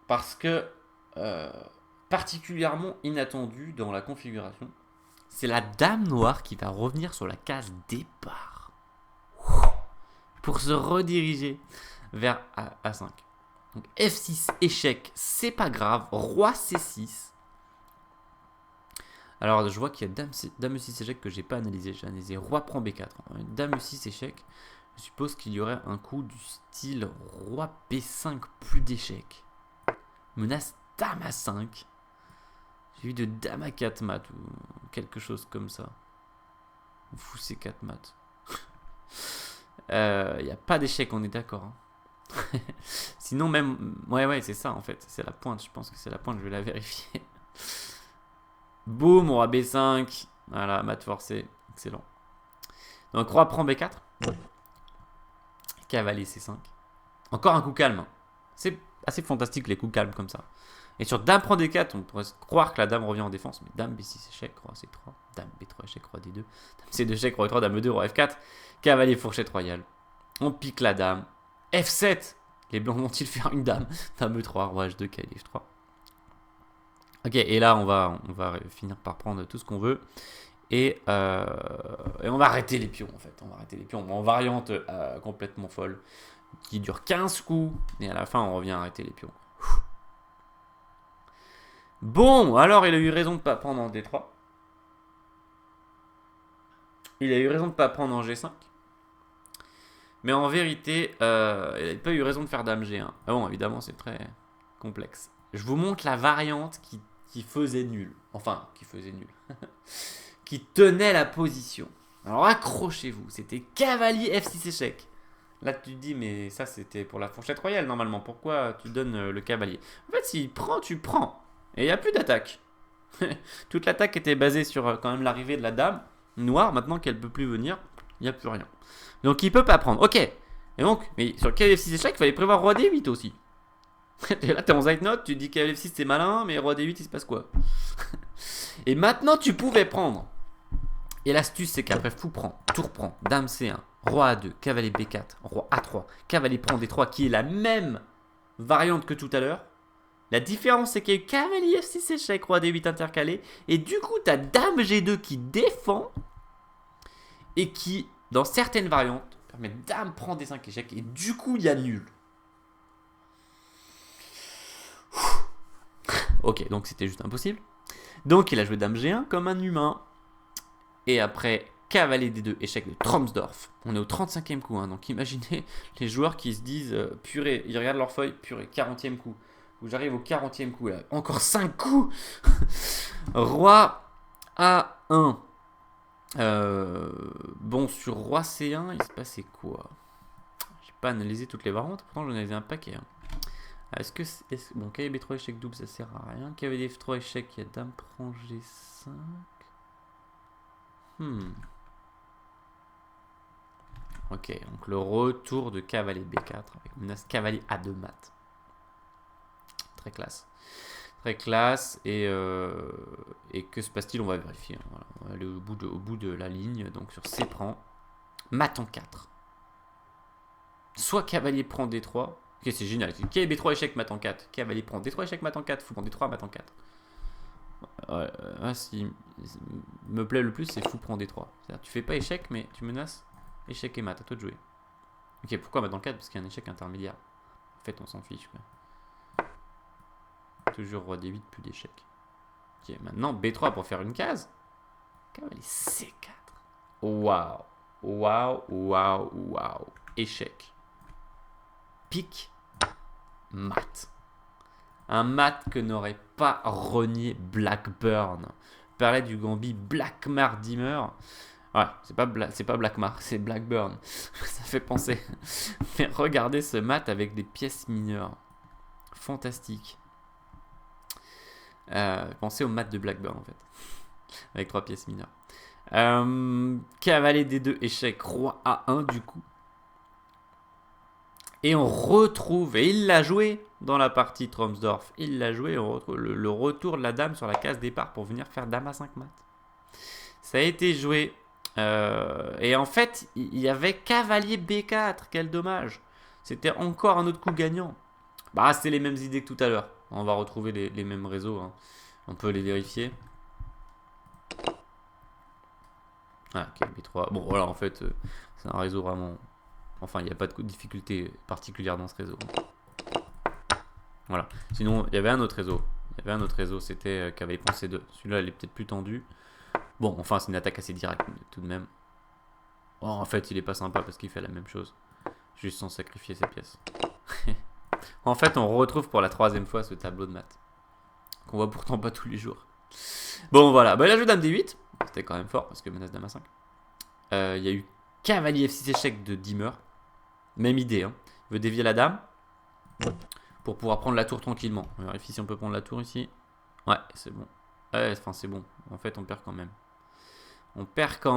Parce que, particulièrement inattendu dans la configuration, c'est la dame noire qui va revenir sur la case départ. Pour se rediriger vers A5. Donc F6 échec, c'est pas grave. Roi C6. Alors je vois qu'il y a dame E6 échec que j'ai pas analysé. J'ai analysé roi prend B4. Dame E6 échec. Je suppose qu'il y aurait un coup du style roi B5 plus d'échec. Menace dame A5. J'ai eu de dame A4 mat ou quelque chose comme ça. Ou fou C4 mat. Il n'y a pas d'échec, on est d'accord. Hein. Sinon même... Ouais, c'est ça en fait. C'est la pointe, je pense que c'est la pointe, je vais la vérifier. Boum, roi B5. Voilà, mat forcé. Excellent. Donc roi prend B4. Cavalier C5. Encore un coup calme. C'est assez fantastique les coups calmes comme ça. Et sur dame prend D4, on pourrait croire que la dame revient en défense. Mais dame B6 échec, roi C3. Dame B3 échec, roi D2. Dame C2 échec, roi E3, dame E2, roi F4. Cavalier fourchette royale. On pique la dame. F7. Les blancs vont-ils faire une dame? Dame E3, roi H2, cavalier F3. Ok, et là on va finir par prendre tout ce qu'on veut. Et on va arrêter les pions en fait. On va arrêter les pions en variante complètement folle. Qui dure 15 coups. Et à la fin on revient à arrêter les pions. Bon, alors il a eu raison de ne pas prendre en D3. Il a eu raison de ne pas prendre en G5. Mais en vérité, il n'a pas eu raison de faire dame G1. Ah bon, évidemment, c'est très complexe. Je vous montre la variante qui faisait nul. Enfin, qui faisait nul. Qui tenait la position. Alors accrochez-vous, c'était cavalier F6 échec. Là, tu te dis, mais ça, c'était pour la fourchette royale, normalement. Pourquoi tu donnes le cavalier? En fait, s'il prend, tu prends. Et il n'y a plus d'attaque. Toute l'attaque était basée sur quand même l'arrivée de la dame noire. Maintenant qu'elle ne peut plus venir, il n'y a plus rien. Donc, il ne peut pas prendre. Ok. Et donc, mais sur cavalier F6 échec, il fallait prévoir roi D8 aussi. Et là, tu es en Zeitnote, tu dis cavalier F6, c'est malin, mais roi D8, il se passe quoi? Et maintenant, tu pouvais prendre. Et l'astuce, c'est qu'après, fou prend, tour prend, dame C1, roi A2, cavalier B4, roi A3, cavalier prend D3, qui est la même variante que tout à l'heure. La différence, c'est qu'il y a eu cavalier F6 échec, roi D8 intercalé. Et du coup, tu as dame G2 qui défend. Et qui, dans certaines variantes, permet dame prend D5 échec. Et du coup, il y a nul. Ok, donc c'était juste impossible. Donc il a joué dame G1 comme un humain. Et après, cavalier D2, échec de Tromsdorf. On est au 35e coup. Hein, donc imaginez les joueurs qui se disent purée, ils regardent leur feuille, purée, 40e coup. Où j'arrive au 40e coup là. Encore 5 coups. Roi A1. Bon, sur roi C1, il se passait quoi? J'ai pas analysé toutes les variantes, pourtant j'en avais un paquet. Hein. Est-ce que bon, cavalier B3 échec double, ça sert à rien. Cavalier F3 échec, il y a dame prend G5. Ok, donc le retour de cavalier B4 avec menace cavalier A2 mat. Très classe. Très classe. Et que se passe-t-il? On va vérifier. Hein, voilà. On va aller au bout de la ligne. Donc sur C prend. Mat en 4. Soit cavalier prend D3. Ok, c'est génial. Cavalier B3 échec mat en 4. Cavalier prend D3 échec mat en 4. Fou prend D3 mat en 4. Ce qui me plaît le plus, c'est fou prend D3. C'est-à-dire, tu fais pas échec, mais tu menaces échec et mat. À toi de jouer. Ok, pourquoi mat en 4? Parce qu'il y a un échec intermédiaire. En fait, on s'en fiche. Quoi. Toujours roi D8 plus d'échec. Ok, maintenant B3 pour faire une case. Cavalier C4. Waouh. Waouh, waouh, waouh. Échec. Pique. Mat. Un mat que n'aurait pas renié Blackburn. Parlait du gambit Black Mardimer. Alors Ouais, c'est pas Blackmar, c'est Blackburn. Ça fait penser. Mais regardez ce mat avec des pièces mineures. Fantastique. Pensez au mat de Blackburn en fait. Avec 3 pièces mineures. Cavalier D2, échec, roi A1 du coup. Et on retrouve, et il l'a joué dans la partie Tromsdorf, il l'a joué, on retrouve le retour de la dame sur la case départ pour venir faire dame à 5 mat. Ça a été joué. Et en fait, il y avait cavalier B4, quel dommage. C'était encore un autre coup gagnant. Bah, c'est les mêmes idées que tout à l'heure. On va retrouver les mêmes réseaux. Hein. On peut les vérifier. Ah, ok, B3. Bon, voilà, en fait, c'est un réseau vraiment... Enfin, il n'y a pas de difficulté particulière dans ce réseau. Voilà. Sinon, il y avait un autre réseau. C'était cavalier prend C2. Celui-là, il est peut-être plus tendu. Bon, enfin, c'est une attaque assez directe, tout de même. Oh, en fait, il est pas sympa parce qu'il fait la même chose. Juste sans sacrifier ses pièces. En fait, on retrouve pour la 3e fois ce tableau de maths. Qu'on voit pourtant pas tous les jours. Bon, voilà. Bah, il a joué dame D8. C'était quand même fort parce que menace dame A5. Il y a eu cavalier F6 échec de Dimmer. Même idée. Hein. Il veut dévier la dame. Pour pouvoir prendre la tour tranquillement. On vérifie si on peut prendre la tour ici. Ouais, c'est bon. Ouais, enfin, c'est bon. En fait, on perd quand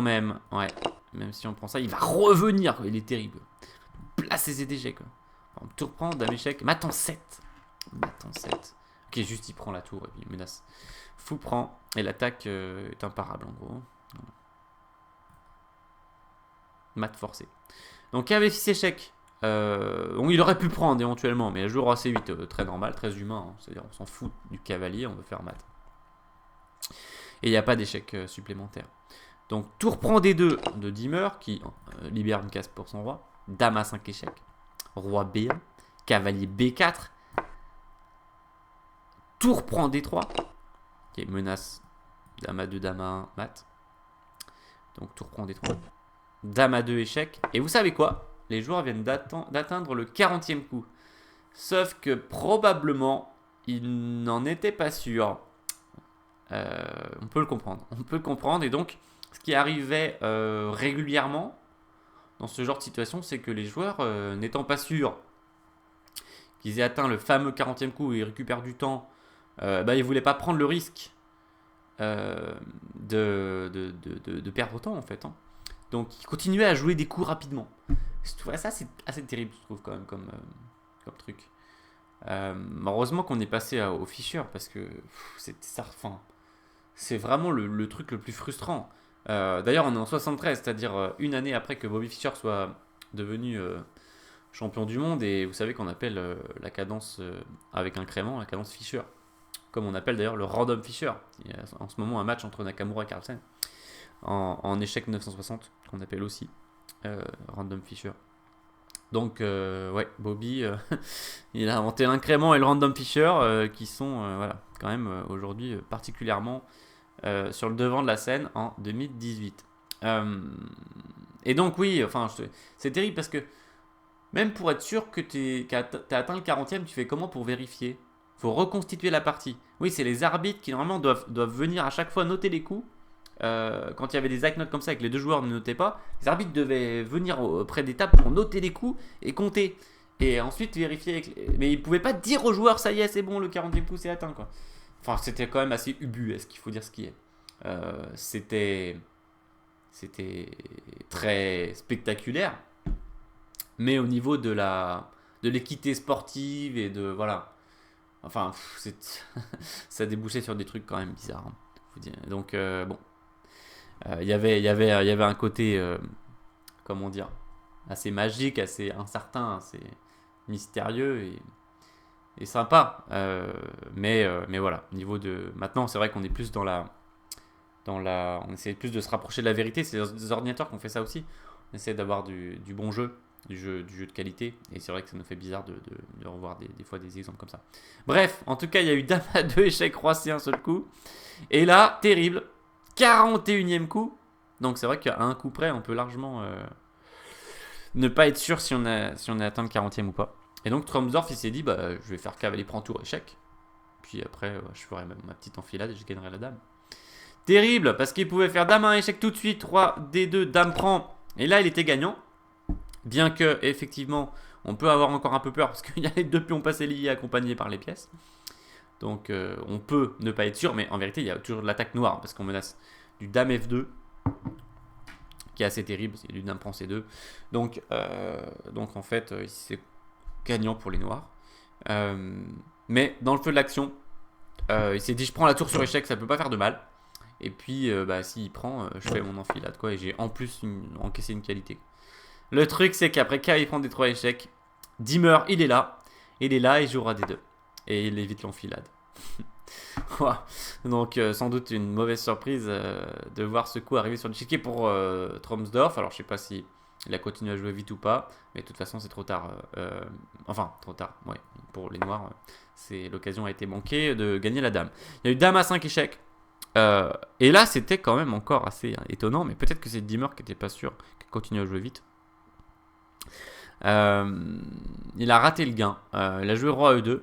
même. Ouais. Même si on prend ça, il va revenir. Il est terrible. Placer ses échecs. On peut tout reprendre. Dame échec. Mat en 7. Ok, juste il prend la tour et puis il menace. Fou prend. Et l'attaque est imparable en gros. Mat forcé. Donc cavalier 6 échec. Il aurait pu prendre éventuellement, mais joueur roi C8, très normal, très humain. Hein. C'est-à-dire on s'en fout du cavalier, on veut faire mat. Et il n'y a pas d'échec supplémentaire. Donc tour prend D2 de Dimmer qui libère une case pour son roi. Dame A5 échec. Roi B1. Cavalier B4. Tour prend D3. Qui menace Dame A2, Dame A1, mat. Donc tour prend D3. Dame A2 échec. Et vous savez quoi? Les joueurs viennent d'atteindre le 40e coup. Sauf que probablement, ils n'en étaient pas sûrs. On peut le comprendre. Et donc, ce qui arrivait régulièrement dans ce genre de situation, c'est que les joueurs, n'étant pas sûrs qu'ils aient atteint le fameux 40e coup et ils récupèrent du temps, ils ne voulaient pas prendre le risque de perdre autant en fait. Hein. Donc, ils continuaient à jouer des coups rapidement. Ça, c'est assez terrible, je trouve, quand même, comme truc. Heureusement qu'on est passé au Fischer, parce que c'est vraiment le truc le plus frustrant. D'ailleurs, on est en 73, c'est-à-dire une année après que Bobby Fischer soit devenu champion du monde, et vous savez qu'on appelle la cadence avec incrément, la cadence Fischer. Comme on appelle d'ailleurs le Random Fischer. Il y a en ce moment un match entre Nakamura et Carlsen en échec 960, qu'on appelle aussi Random Fischer. Donc, ouais, Bobby, il a inventé l'incrément et le Random Fischer qui sont, voilà, quand même aujourd'hui particulièrement sur le devant de la scène en 2018. Et donc, oui, enfin, c'est terrible parce que même pour être sûr que t'as atteint le 40e, tu fais comment pour vérifier? Faut reconstituer la partie. Oui, c'est les arbitres qui normalement doivent venir à chaque fois noter les coups. Quand il y avait des notes comme ça et que les deux joueurs ne notaient pas, les arbitres devaient venir près des tables pour noter les coups et compter. Et ensuite vérifier. Mais ils ne pouvaient pas dire aux joueurs, ça y est, c'est bon, le 40e coup c'est atteint. Quoi. Enfin, c'était quand même assez ubuesque, il faut dire ce qui est. C'était très spectaculaire. Mais au niveau de l'équité sportive et de. Voilà. Enfin, ça débouchait sur des trucs quand même bizarres. Hein, donc, bon. Il y avait un côté, comment dire, assez magique, assez incertain, assez mystérieux et sympa. Mais voilà, au niveau de... Maintenant, c'est vrai qu'on est plus on essaie plus de se rapprocher de la vérité. C'est les ordinateurs qui ont fait ça aussi. On essaie d'avoir du bon jeu, du jeu de qualité. Et c'est vrai que ça nous fait bizarre de revoir des fois des exemples comme ça. Bref, en tout cas, il y a eu Dame à 2 échecs roi C1 seul coup. Et là, terrible. 41e coup. Donc c'est vrai qu'à un coup près, on peut largement ne pas être sûr si on a atteint le 40e ou pas. Et donc Tromsdorf, il s'est dit, je vais faire cavalier prend tour échec. Puis après, je ferai ma petite enfilade et je gagnerai la dame. Terrible, parce qu'il pouvait faire dame 1 échec tout de suite, roi D2, dame prend. Et là, il était gagnant. Bien que, effectivement, on peut avoir encore un peu peur, parce qu'il y a les deux pions passés liés accompagnés par les pièces. Donc, on peut ne pas être sûr, mais en vérité, il y a toujours de l'attaque noire, parce qu'on menace du dame F2, qui est assez terrible, c'est du dame prend C2. Donc en fait, c'est gagnant pour les noirs. Mais dans le feu de l'action, il s'est dit je prends la tour sur échec, ça peut pas faire de mal. Et puis s'il prend, je fais mon enfilade quoi, et j'ai en plus encaissé une qualité. Le truc c'est qu'après K il prend des 3 échecs, Dimmer il est là et jouera des 2. Et il évite l'enfilade. Donc sans doute une mauvaise surprise de voir ce coup arriver sur l'échiquier pour Tromsdorf. Alors je sais pas si il a continué à jouer vite ou pas, mais de toute façon c'est trop tard. Enfin trop tard, ouais. Pour les noirs, l'occasion a été manquée de gagner la dame. Il y a eu dame à 5 échecs. Et là c'était quand même encore assez étonnant, mais peut-être que c'est Dimmer qui n'était pas sûr qu'il continue à jouer vite. Il a raté le gain. Il a joué roi E2.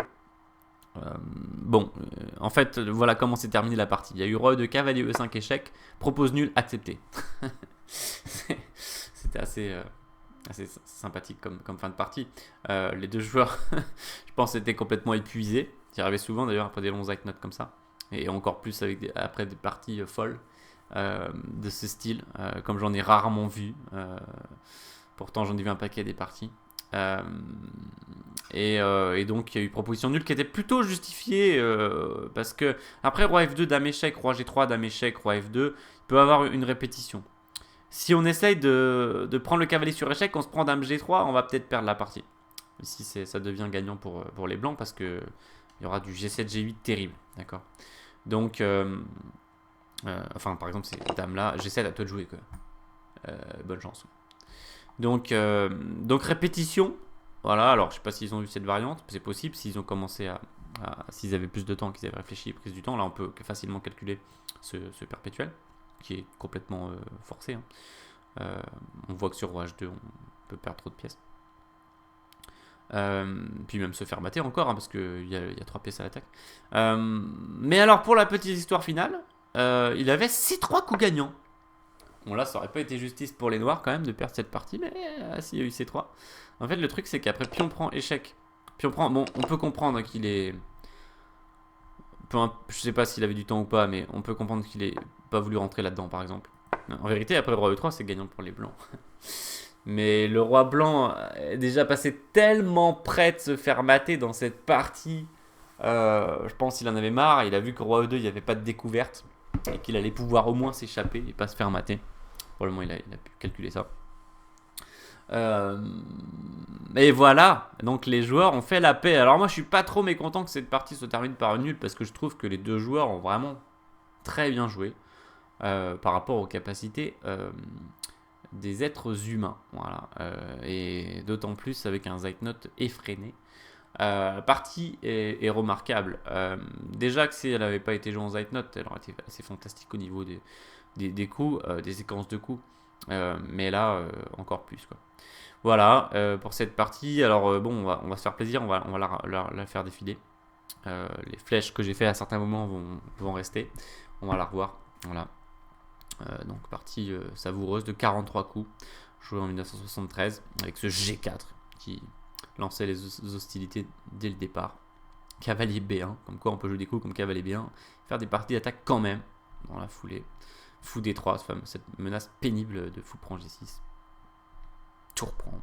En fait, voilà comment s'est terminée la partie. Il y a eu roi E2, cavalier E5 échec, propose nul, accepté. C'était assez sympathique comme fin de partie. Les deux joueurs, je pense, étaient complètement épuisés. J'y arrivais souvent d'ailleurs après des longs Zeitnote comme ça. Et encore plus après des parties folles de ce style, comme j'en ai rarement vu. Pourtant, j'en ai vu un paquet des parties. Et donc il y a eu proposition nulle qui était plutôt justifiée parce que après roi F2, dame échec, roi G3, dame échec, roi F2, il peut avoir une répétition. Si on essaye de prendre le cavalier sur échec, on se prend dame G3, on va peut-être perdre la partie. Ici ça devient gagnant pour les blancs parce que il y aura du G7, G8 terrible, d'accord. Donc enfin par exemple c'est dame là, G7 à toi de jouer quoi. Bonne chance. Donc répétition. Voilà, alors je sais pas s'ils ont vu cette variante, c'est possible, s'ils ont commencé s'ils avaient plus de temps, qu'ils avaient réfléchi, prise du temps, là on peut facilement calculer ce perpétuel, qui est complètement forcé. Hein. On voit que sur roi H2, on peut perdre trop de pièces. Puis même se faire mater encore, hein, parce qu'il y a 3 pièces à l'attaque. Mais alors pour la petite histoire finale, il avait ces 3 coups gagnants. Bon là ça aurait pas été justice pour les noirs quand même de perdre cette partie, mais s'il y a eu ces 3. En fait le truc c'est qu'après pion prend échec, pion prend, bon on peut comprendre qu'il est, je sais pas s'il avait du temps ou pas, mais on peut comprendre qu'il ait pas voulu rentrer là-dedans par exemple. En vérité après le roi E3 c'est gagnant pour les blancs. Mais le roi blanc est déjà passé tellement près de se faire mater dans cette partie, je pense qu'il en avait marre, il a vu que roi E2 il n'y avait pas de découverte et qu'il allait pouvoir au moins s'échapper et pas se faire mater. Probablement il a pu calculer ça. Et voilà, donc les joueurs ont fait la paix. Alors moi je suis pas trop mécontent que cette partie se termine par un nul parce que je trouve que les deux joueurs ont vraiment très bien joué par rapport aux capacités des êtres humains. Voilà. Et d'autant plus avec un Zeitnote effréné. La partie est remarquable. Déjà que si elle n'avait pas été jouée en Zeitnote, elle aurait été assez fantastique au niveau des coups, des séquences de coups. Mais là, encore plus quoi. Voilà pour cette partie. Alors bon, on va se faire plaisir, on va la faire défiler. Les flèches que j'ai fait à certains moments vont rester. On va la revoir. Voilà. Donc partie savoureuse de 43 coups, joué en 1973 avec ce G4 qui lançait les hostilités dès le départ. Cavalier B1, comme quoi on peut jouer des coups comme cavalier B1, faire des parties d'attaque quand même dans la foulée. Fou D3, cette menace pénible de fou prend G6. Tour prend.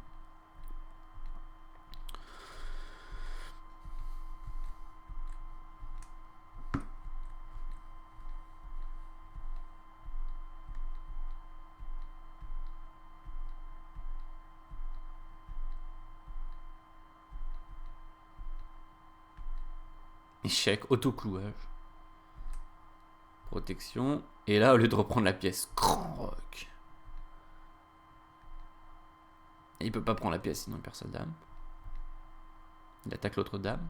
Échec, auto-clouage. Protection. Et là, au lieu de reprendre la pièce, grand rock. Et il peut pas prendre la pièce, sinon il perd sa dame. Il attaque l'autre dame.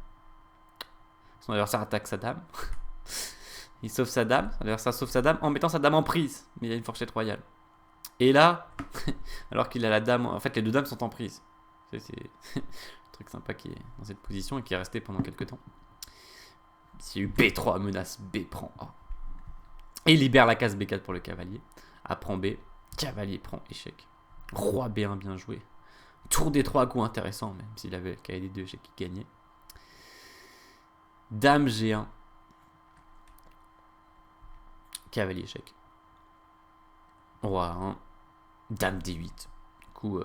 Son adversaire attaque sa dame. Il sauve sa dame. Son adversaire sauve sa dame en mettant sa dame en prise. Mais il a une fourchette royale. Et là, alors qu'il a la dame... En fait, les deux dames sont en prise. C'est un truc sympa qui est dans cette position et qui est resté pendant quelques temps. S'il y a eu B3, menace B prend A. Et libère la case B4 pour le cavalier. A prend B. Cavalier prend échec. Roi B1, bien joué. Tour D3 à coup intéressant, même s'il avait cavalier D2 échec qui gagnait. Dame G1. Cavalier échec. Roi 1. Dame D8. Coup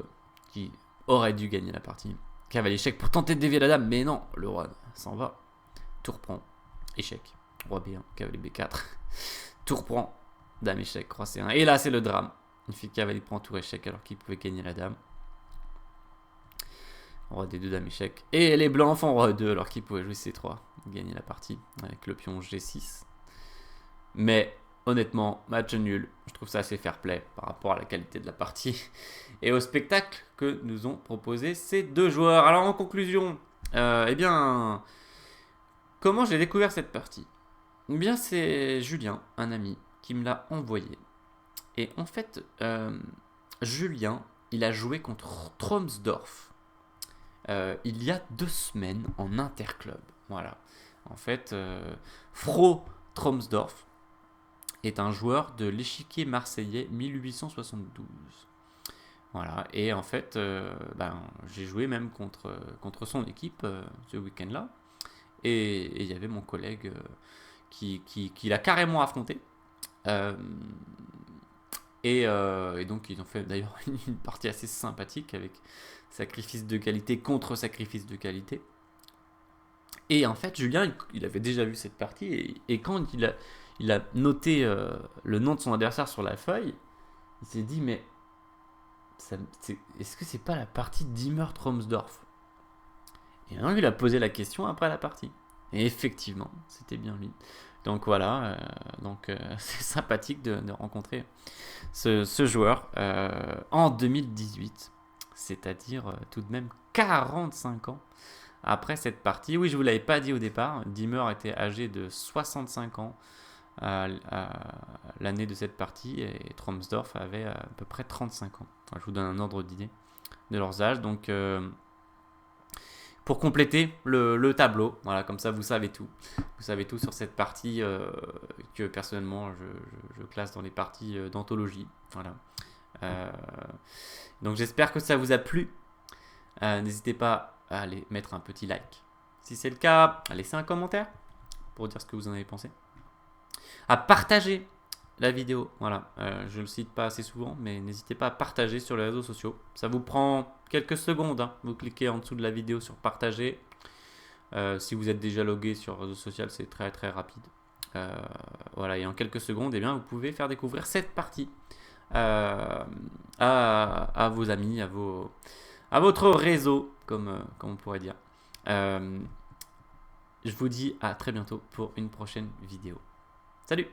qui aurait dû gagner la partie. Cavalier échec pour tenter de dévier la dame, mais non, le roi s'en va. Tour prend, échec. Roi B1, cavalier B4. Tour prend, dame échec, roi C1. Et là, c'est le drame. Il fait cavalier prend tour échec alors qu'il pouvait gagner la dame. Roi D2, dame échec. Et les blancs font roi E2 alors qu'ils pouvaient jouer C3. Gagner la partie avec le pion G6. Mais honnêtement, match nul. Je trouve ça assez fair play par rapport à la qualité de la partie et au spectacle que nous ont proposé ces deux joueurs. Alors en conclusion, eh bien, comment j'ai découvert cette partie? Eh bien, c'est Julien, un ami, qui me l'a envoyé. Et en fait, Julien, il a joué contre Tromsdorf il y a 2 semaines en interclub. Voilà. En fait, Fro Tromsdorf est un joueur de l'échiquier marseillais 1872. Voilà. Et en fait, j'ai joué même contre son équipe ce week-end-là. Et il y avait mon collègue qui l'a carrément affronté. Et donc ils ont fait d'ailleurs une partie assez sympathique avec sacrifice de qualité contre sacrifice de qualité. Et en fait, Julien, il avait déjà vu cette partie et quand il a noté le nom de son adversaire sur la feuille, il s'est dit mais est-ce que c'est pas la partie d'Immer Tromsdorf? Et alors, il a posé la question après la partie. Et effectivement, c'était bien lui. Donc voilà, c'est sympathique de rencontrer ce joueur en 2018, c'est-à-dire tout de même 45 ans après cette partie. Oui, je ne vous l'avais pas dit au départ, Dimmer était âgé de 65 ans à l'année de cette partie et Tromsdorf avait à peu près 35 ans. Enfin, je vous donne un ordre d'idée de leurs âges. Donc pour compléter le tableau, voilà, comme ça vous savez tout. Vous savez tout sur cette partie que personnellement je classe dans les parties d'anthologie. Voilà. Donc j'espère que ça vous a plu. N'hésitez pas à aller mettre un petit like. Si c'est le cas, à laisser un commentaire pour dire ce que vous en avez pensé. À partager la vidéo. Voilà, je ne le cite pas assez souvent, mais n'hésitez pas à partager sur les réseaux sociaux. Ça vous prend quelques secondes. Hein. Vous cliquez en dessous de la vidéo sur partager. Si vous êtes déjà logué sur le réseau social, c'est très très rapide. Voilà, et en quelques secondes, eh bien, vous pouvez faire découvrir cette partie à vos amis, à votre réseau, comme on pourrait dire. Je vous dis à très bientôt pour une prochaine vidéo. Salut!